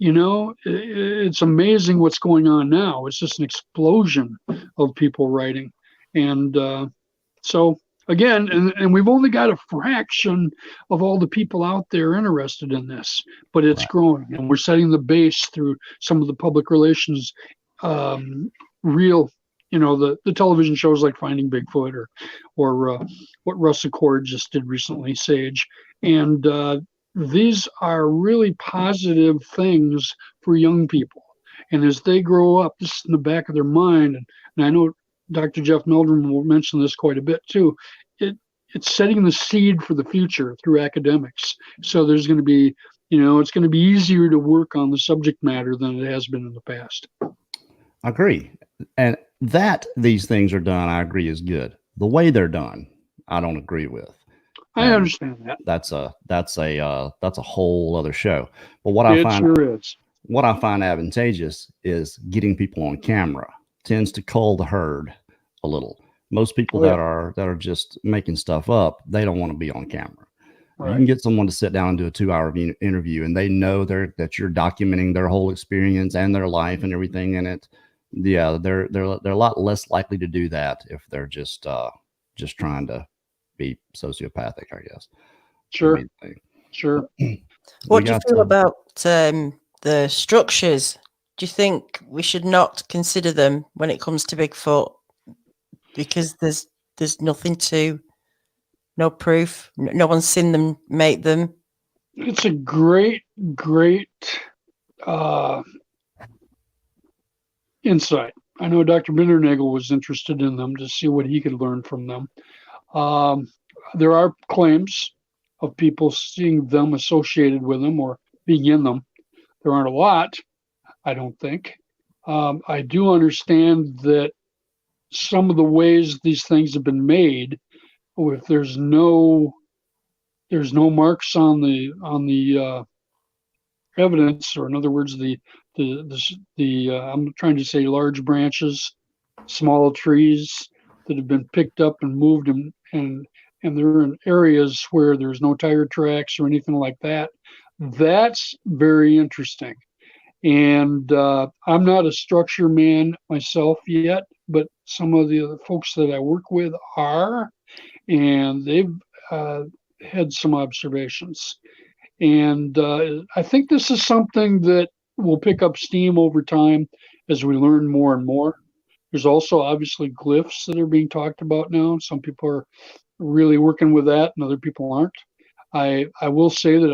it's amazing what's going on now. It's just an explosion of people writing. And so again, and we've only got a fraction of all the people out there interested in this, but it's Right. growing, and we're setting the base through some of the public relations, the television shows like Finding Bigfoot or what Russ Accord just did recently, Sage, and these are really positive things for young people. And as they grow up, this is in the back of their mind, and I know Dr. Jeff Meldrum will mention this quite a bit too. It's setting the seed for the future through academics. So there's going to be, it's going to be easier to work on the subject matter than it has been in the past. I agree. And that these things are done, I agree, is good. The way they're done, I don't agree with. I understand that. That's a whole other show. But what I find advantageous is getting people on camera. Tends to cull the herd a little. Most people that are just making stuff up, they don't want to be on camera. You can get someone to sit down and do a 2-hour interview, and they know that you're documenting their whole experience and their life and everything in it. Yeah, they're a lot less likely to do that if they're just trying to be sociopathic, I guess. Sure. Sure. What do you feel about the structures? Do you think we should not consider them when it comes to Bigfoot because there's nothing no proof, no one's seen them make them? It's a great insight. I know Dr. Bindernagel was interested in them to see what he could learn from them. There are claims of people seeing them associated with them or being in them. There aren't a lot, I don't think. I do understand that some of the ways these things have been made, if there's no marks on the evidence, or in other words, the I'm trying to say large branches, small trees that have been picked up and moved, and they're in areas where there's no tire tracks or anything like that. That's very interesting. And I'm not a structure man myself yet, but some of the other folks that I work with are, and they've had some observations. And I think this is something that will pick up steam over time as we learn more and more. There's also obviously glyphs that are being talked about now. Some people are really working with that and other people aren't. I will say that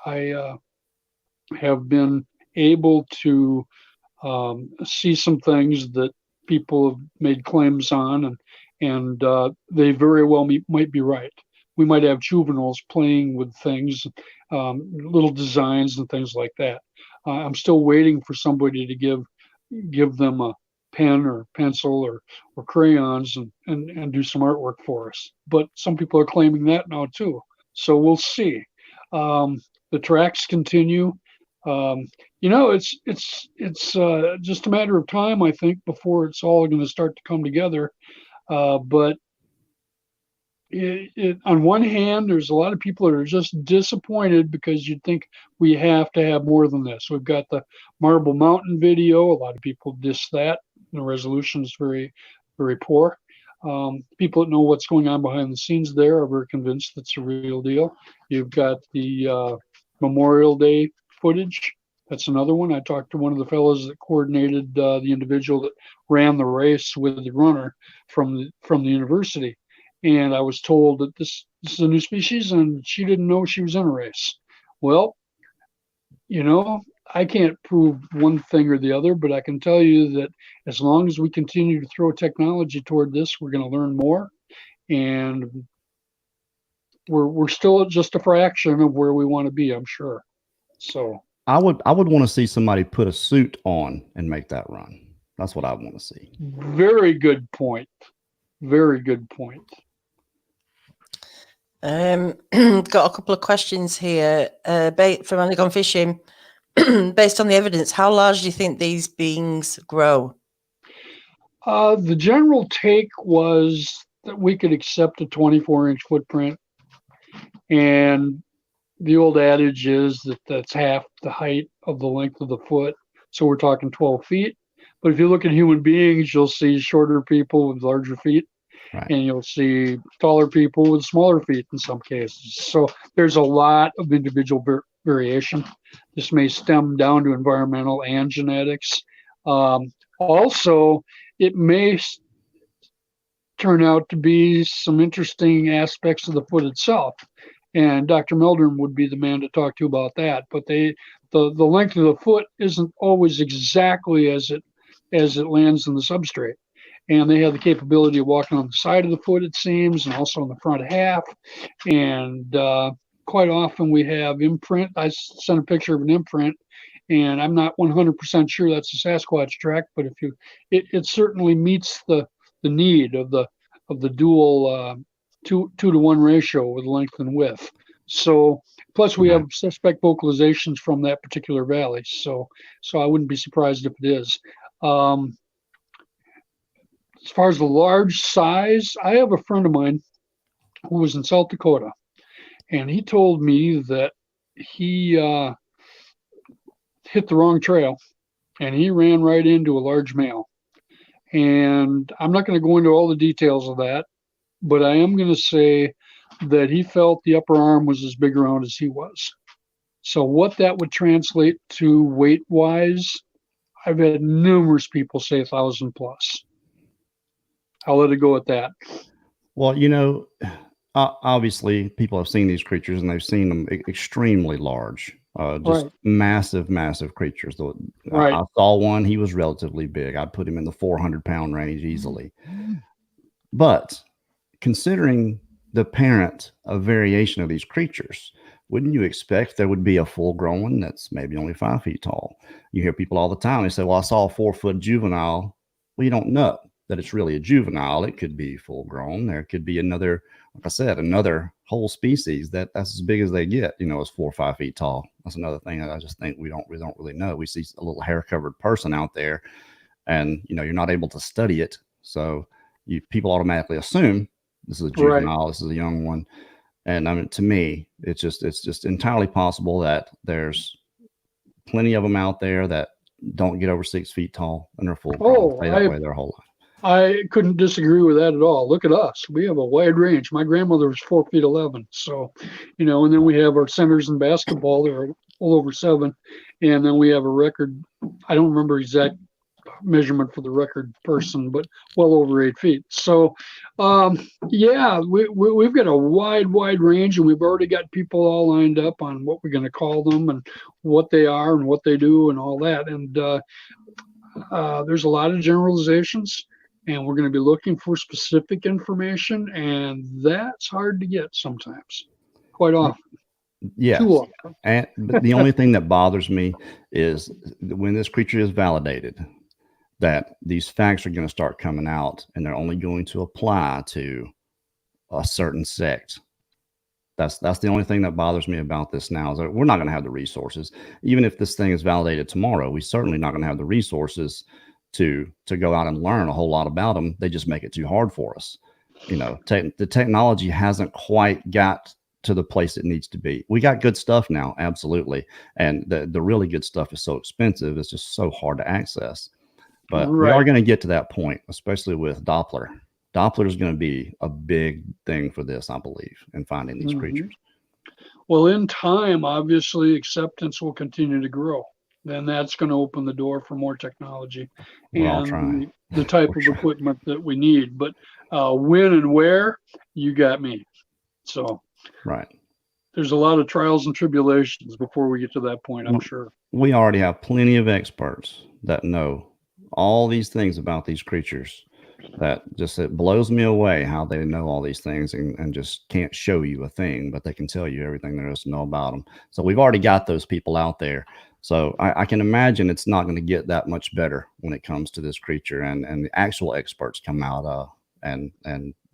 I have been able to see some things that people have made claims on, and they very well might be right. We might have juveniles playing with things, little designs and things like that. I'm still waiting for somebody to give them a pen or pencil or crayons and do some artwork for us. But some people are claiming that now too. So we'll see. The tracks continue. It's just a matter of time, I think, before it's all going to start to come together. But on one hand, there's a lot of people that are just disappointed because you'd think we have to have more than this. We've got the Marble Mountain video. A lot of people diss that. The resolution is very, very poor. People that know what's going on behind the scenes there are very convinced it's a real deal. You've got the Memorial Day footage. That's another one. I talked to one of the fellows that coordinated the individual that ran the race with the runner from the university. And I was told that this is a new species and she didn't know she was in a race. Well, I can't prove one thing or the other, but I can tell you that as long as we continue to throw technology toward this, we're going to learn more. And we're still at just a fraction of where we want to be, I'm sure. So I would want to see somebody put a suit on and make that run. That's what I want to see. Very good point. Very good point. Got a couple of questions here from Anagon Fishing. Based on the evidence, how large do you think these beings grow? The general take was that we could accept a 24-inch footprint. And the old adage is that that's half the height of the length of the foot. So we're talking 12 feet. But if you look at human beings, you'll see shorter people with larger feet. Right. And you'll see taller people with smaller feet in some cases. So there's a lot of individual variation. This may stem down to environmental and genetics. Also, it may turn out to be some interesting aspects of the foot itself. And Dr. Meldrum would be the man to talk to about that. But the length of the foot isn't always exactly as it lands in the substrate. And they have the capability of walking on the side of the foot, it seems, and also on the front half. And quite often we have imprint. I sent a picture of an imprint, and I'm not 100% sure that's a Sasquatch track, but it certainly meets the need of the dual 2-to-1 ratio with length and width. So plus we have suspect vocalizations from that particular valley. So I wouldn't be surprised if it is. As far as the large size, I have a friend of mine who was in South Dakota, and he told me that he hit the wrong trail, and he ran right into a large male. And I'm not going to go into all the details of that, but I am going to say that he felt the upper arm was as big around as he was. So what that would translate to weight-wise, I've had numerous people say 1,000 plus. I'll let it go at that. Well, obviously people have seen these creatures and they've seen them extremely large, just massive, massive creatures. I saw one, he was relatively big. I'd put him in the 400-pound range easily. But considering the parent of variation of these creatures, wouldn't you expect there would be a full-grown one that's maybe only 5 feet tall? You hear people all the time, they say, well, I saw a 4-foot juvenile. Well, you don't know that it's really a juvenile. It could be full-grown. There could be another, like I said, another whole species that's as big as they get, is 4 or 5 feet tall. That's another thing that I just think we don't really know. We see a little hair-covered person out there, and you're not able to study it, so people automatically assume this is a juvenile, this is a young one. And I mean, to me, it's just entirely possible that there's plenty of them out there that don't get over 6 feet tall and they're full grown. Stay that way their whole life. I couldn't disagree with that at all. Look at us. We have a wide range. My grandmother was 4 feet 11. So, and then we have our centers in basketball. They're all over 7. And then we have a record. I don't remember exact measurement for the record person, but well over 8 feet. So, yeah, we've got a wide range, and we've already got people all lined up on what we're going to call them and what they are and what they do and all that. And there's a lot of generalizations, and we're going to be looking for specific information, and that's hard to get sometimes, quite often. Yes. But the only thing that bothers me is when this creature is validated, that these facts are going to start coming out and they're only going to apply to a certain sect. That's the only thing that bothers me about this now, is that we're not going to have the resources. Even if this thing is validated tomorrow, we're certainly not going to have the resources to go out and learn a whole lot about them. They just make it too hard for us. The technology hasn't quite got to the place it needs to be. We got good stuff now, absolutely. And the really good stuff is so expensive. It's just so hard to access. But we are going to get to that point, especially with Doppler. Doppler is going to be a big thing for this, I believe, in finding these creatures. Well, in time, obviously, acceptance will continue to grow. Then that's going to open the door for more technology and the type of equipment that we need. But when and where, you got me. So there's a lot of trials and tribulations before we get to that point, I'm sure. We already have plenty of experts that know all these things about these creatures, that just, it blows me away how they know all these things and just can't show you a thing, but they can tell you everything there is to know about them. So we've already got those people out there. So I can imagine it's not going to get that much better when it comes to this creature, and the actual experts come out and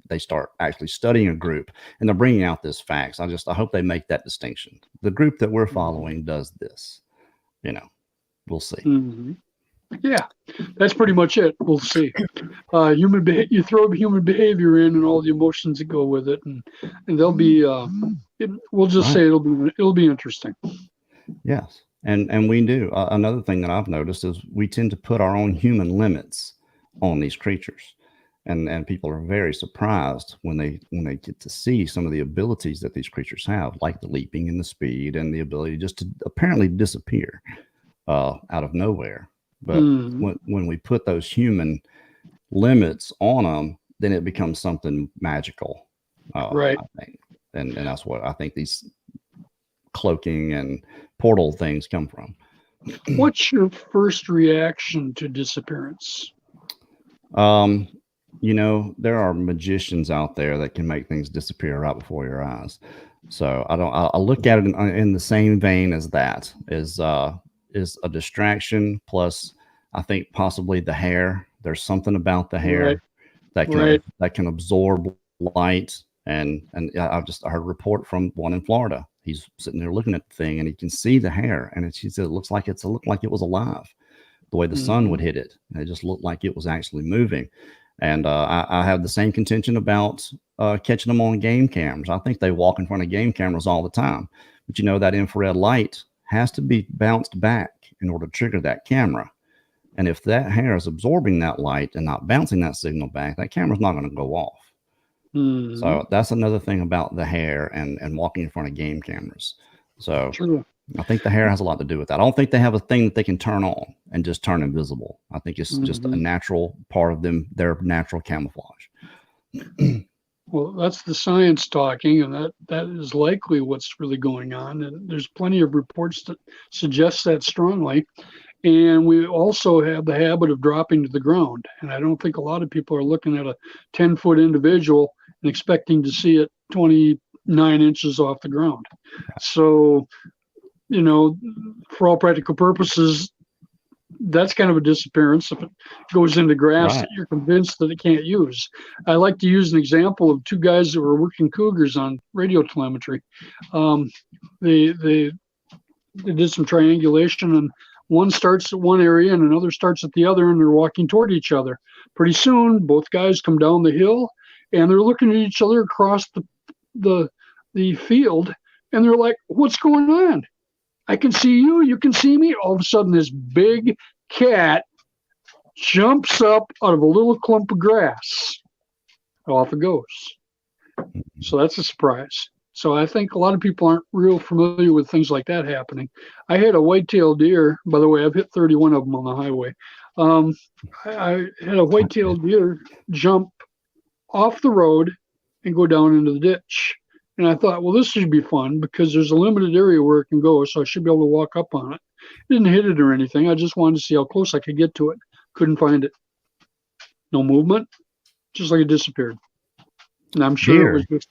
they start actually studying a group and they're bringing out this facts. I hope they make that distinction. The group that we're following does this, we'll see. Yeah, that's pretty much it. We'll see. You throw human behavior in and all the emotions that go with it, and they'll be. We'll just say it'll be interesting. Yes, and we do. Another thing that I've noticed is we tend to put our own human limits on these creatures, and people are very surprised when they get to see some of the abilities that these creatures have, like the leaping and the speed and the ability just to apparently disappear out of nowhere. But when we put those human limits on them, then it becomes something magical, I think. And that's what I think these cloaking and portal things come from. What's your first reaction to disappearance? There are magicians out there that can make things disappear right before your eyes. So I look at it in the same vein as that is a distraction, plus I think possibly the hair. There's something about the hair that can absorb light, and I heard a report from one in Florida. He's sitting there looking at the thing and he can see the hair, and he said it looked like it was alive, the way the sun would hit it. It just looked like it was actually moving. And I have the same contention about catching them on game cameras. I think they walk in front of game cameras all the time. But you know, that infrared light has to be bounced back in order to trigger that camera. And if that hair is absorbing that light and not bouncing that signal back, that camera's not going to go off. Mm-hmm. So that's another thing about the hair and walking in front of game cameras. So True. I think the hair has a lot to do with that. I don't think they have a thing that they can turn on and just turn invisible. I think it's just a natural part of them, their natural camouflage. Well, that's the science talking, and that is likely what's really going on. And there's plenty of reports that suggest that strongly. And we also have the habit of dropping to the ground. And I don't think a lot of people are looking at a 10-foot individual and expecting to see it 29 inches off the ground. So, you know, for all practical purposes, that's kind of a disappearance if it goes into grass that you're convinced that it can't use. I like to use an example of two guys that were working cougars on radio telemetry. They did some triangulation, and one starts at one area and another starts at the other, and they're walking toward each other. Pretty soon, both guys come down the hill, and they're looking at each other across the field, and they're like, "What's going on? I can see you, you can see me." All of a sudden, this big cat jumps up out of a little clump of grass. Off it goes. So that's a surprise. So I think a lot of people aren't real familiar with things like that happening. I had a white-tailed deer. By the way, I've hit 31 of them on the highway. I had a white-tailed deer jump off the road and go down into the ditch. And I thought, well, this should be fun because there's a limited area where it can go, so I should be able to walk up on it. Didn't hit it or anything. I just wanted to see how close I could get to it. Couldn't find it. No movement, just like it disappeared. And I'm sure it was just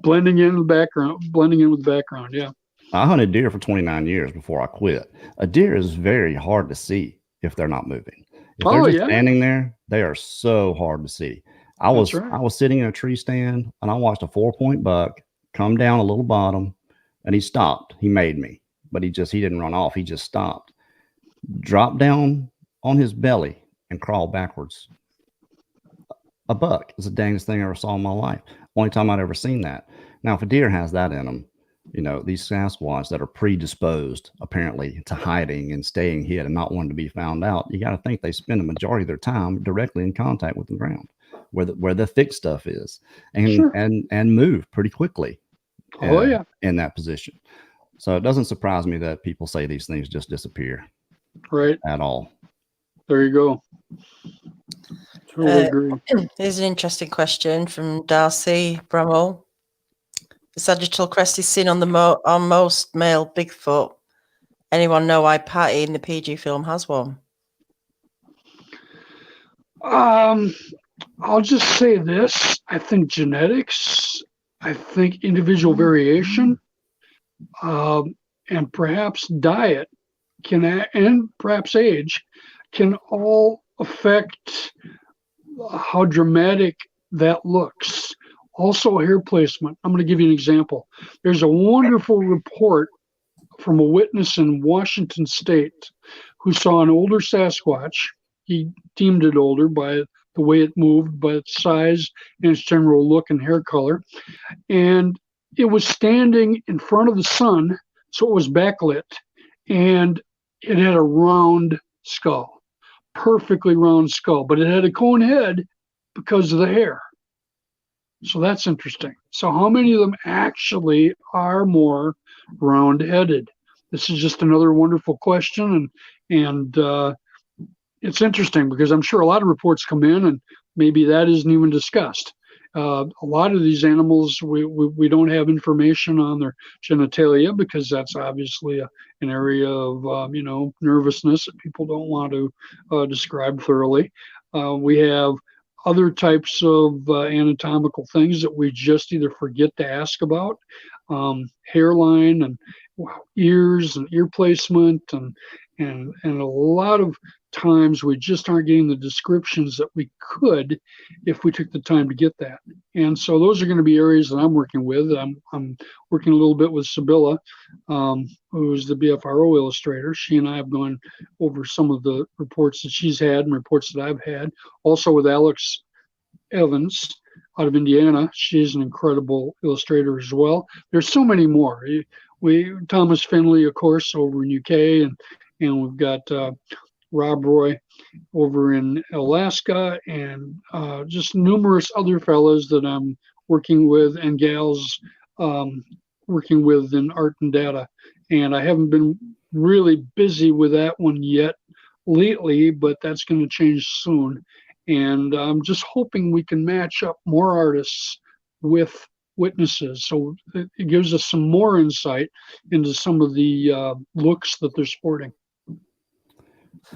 blending in with the background. Yeah. I hunted deer for 29 years before I quit. A deer is very hard to see if they're not moving. If they're just standing there, they are so hard to see. I was sitting in a tree stand and I watched a 4-point buck come down a little bottom, and he stopped. He made me, but he didn't run off. He just stopped, dropped down on his belly and crawled backwards. A buck is the dangest thing I ever saw in my life. Only time I'd ever seen that. Now, if a deer has that in them, you know, these Sasquatch that are predisposed apparently to hiding and staying hid and not wanting to be found out, you got to think they spend the majority of their time directly in contact with the ground, where the thick stuff is, and move pretty quickly. In that position. So it doesn't surprise me that people say these things just disappear. Right. At all. There you go. Totally agree. Here's an interesting question from Darcy Bramall. The sagittal crest is seen on most male Bigfoot. Anyone know why Patty in the PG film has one? I'll just say this. I think genetics, I think individual variation, and perhaps diet and perhaps age can all affect how dramatic that looks. Also, hair placement. I'm going to give you an example. There's a wonderful report from a witness in Washington State who saw an older Sasquatch. He deemed it older by the way it moved, by its size and its general look and hair color. And it was standing in front of the sun, so it was backlit, and it had a round skull, perfectly round skull, but it had a cone head because of the hair. So that's interesting. So how many of them actually are more round-headed? This is just another wonderful question, and it's interesting because I'm sure a lot of reports come in and maybe that isn't even discussed. A lot of these animals, we don't have information on their genitalia because that's obviously an area of nervousness that people don't want to describe thoroughly. We have other types of anatomical things that we just either forget to ask about, hairline and ears and ear placement, and a lot of times we just aren't getting the descriptions that we could if we took the time to get that. And so those are going to be areas that I'm working with. I'm working a little bit with Sibylla, who's the BFRO illustrator. She and I have gone over some of the reports that she's had and reports that I've had. Also with Alex Evans, out of Indiana. She's an incredible illustrator as well. There's so many more. Thomas Finley, of course, over in UK, and we've got Rob Roy over in Alaska, and just numerous other fellows that I'm working with and gals working with in art and data. And I haven't been really busy with that one yet lately, but that's going to change soon. And I'm just hoping we can match up more artists with witnesses, so it gives us some more insight into some of the looks that they're sporting.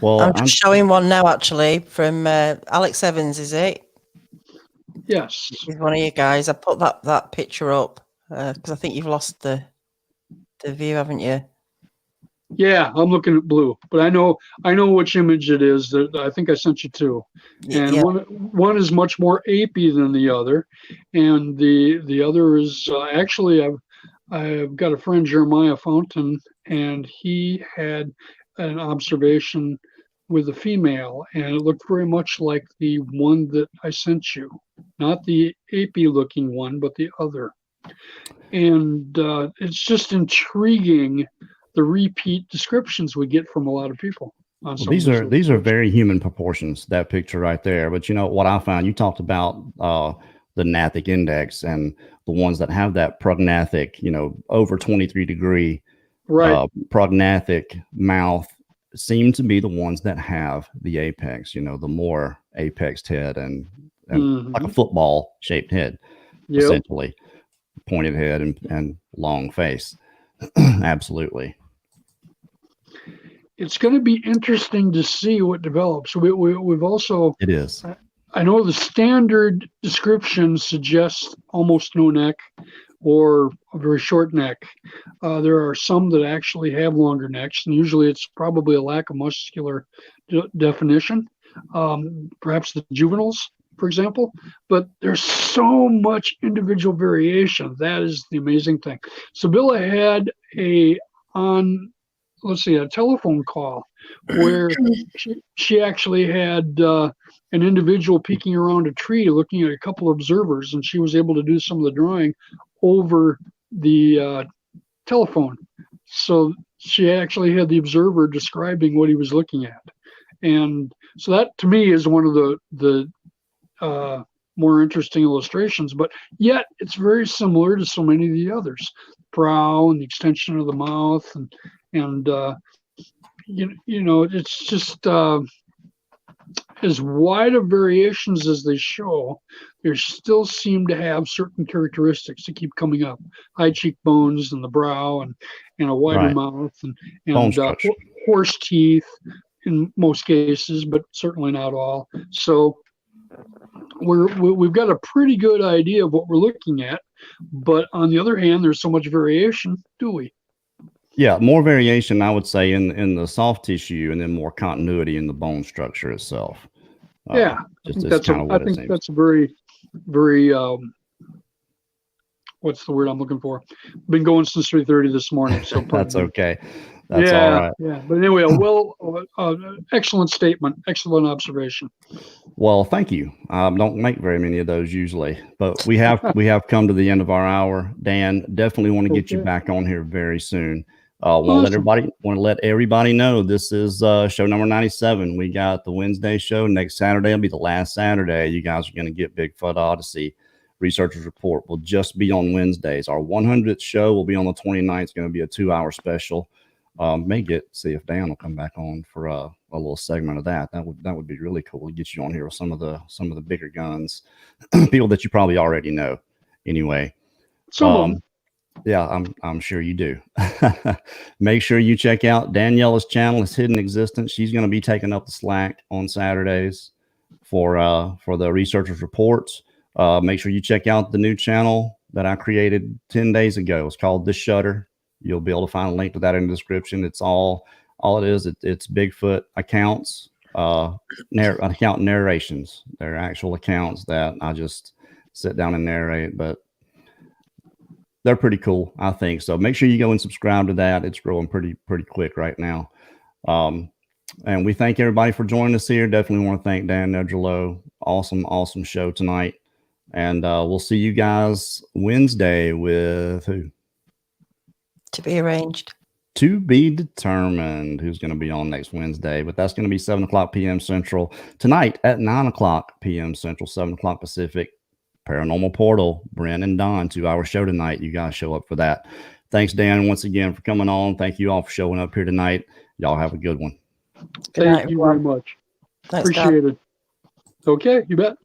Well, I'm just showing one now, actually, from Alex Evans, is it? Yes. He's one of you guys. I put that picture up because I think you've lost the view, haven't you? Yeah, I'm looking at blue, but I know which image it is that I think I sent you two. And yeah. one is much more apey than the other, and the other is actually I've got a friend, Jeremiah Fountain, and he had an observation with a female, and it looked very much like the one that I sent you, not the apey looking one, but the other. And it's just intriguing, the repeat descriptions we get from a lot of people. Well, these are very human proportions, that picture right there. But you know what I found, you talked about the gnathic index, and the ones that have that prognathic, over 23 degree prognathic mouth seem to be the ones that have the apex, the more apexed head and like a football shaped head, essentially pointed head and long face. Absolutely. It's going to be interesting to see what develops. We've also, it is. I know the standard description suggests almost no neck or a very short neck. There are some that actually have longer necks, and usually it's probably a lack of muscular definition. Perhaps the juveniles, for example, but there's so much individual variation. That is the amazing thing. Sibylla had a telephone call where she actually had an individual peeking around a tree looking at a couple of observers, and she was able to do some of the drawing over the telephone. So she actually had the observer describing what he was looking at. And so that to me is one of the more interesting illustrations, but yet it's very similar to so many of the others. Brow and the extension of the mouth, and it's just as wide of variations as they show, they still seem to have certain characteristics that keep coming up: high cheekbones and the brow, and a wider mouth, and horse teeth in most cases, but certainly not all. So we've got a pretty good idea of what we're looking at, but on the other hand, there's so much variation, do we? Yeah, more variation, I would say, in the soft tissue, and then more continuity in the bone structure itself. Yeah, I think that's a very, very, what's the word I'm looking for? Been going since 3:30 this morning, so that's okay. That's all right. Yeah, but anyway, excellent statement, excellent observation. Well, thank you. Don't make very many of those usually, but we have come to the end of our hour. Dan, definitely want to get you back on here very soon. Want to let everybody know this is show number 97. We got the Wednesday show. Next Saturday will be the last Saturday. You guys are going to get Bigfoot Odyssey. Researchers Report will just be on Wednesdays. Our 100th show will be on the 29th. It's going to be a 2-hour special. See if Dan will come back on for a little segment of that. That would be really cool to get you on here with some of the bigger guns, people that you probably already know. Anyway, yeah, I'm sure you do. Make sure you check out Daniela's channel. It's Hidden Existence. She's going to be taking up the slack on Saturdays for the Researchers Reports. Make sure you check out the new channel that I created 10 days ago. It's called The SHUDDER. You'll be able to find a link to that in the description. It's all it is. It's Bigfoot accounts, account narrations. They're actual accounts that I just sit down and narrate, but they're pretty cool, I think. So make sure you go and subscribe to that. It's growing pretty quick right now. And we thank everybody for joining us here. Definitely want to thank Dan Nedrelo. Awesome show tonight. And we'll see you guys Wednesday with who? To be arranged. To be determined who's going to be on next Wednesday, but that's going to be 7 o'clock p.m. Central. Tonight at 9 o'clock p.m. Central, 7 o'clock Pacific. Paranormal Portal, Brent and Don, 2-hour show tonight. You guys show up for that. Thanks, Dan, once again for coming on. Thank you all for showing up here tonight. Y'all have a good one. Thank you very much. Thanks, Appreciate it. Okay, you bet.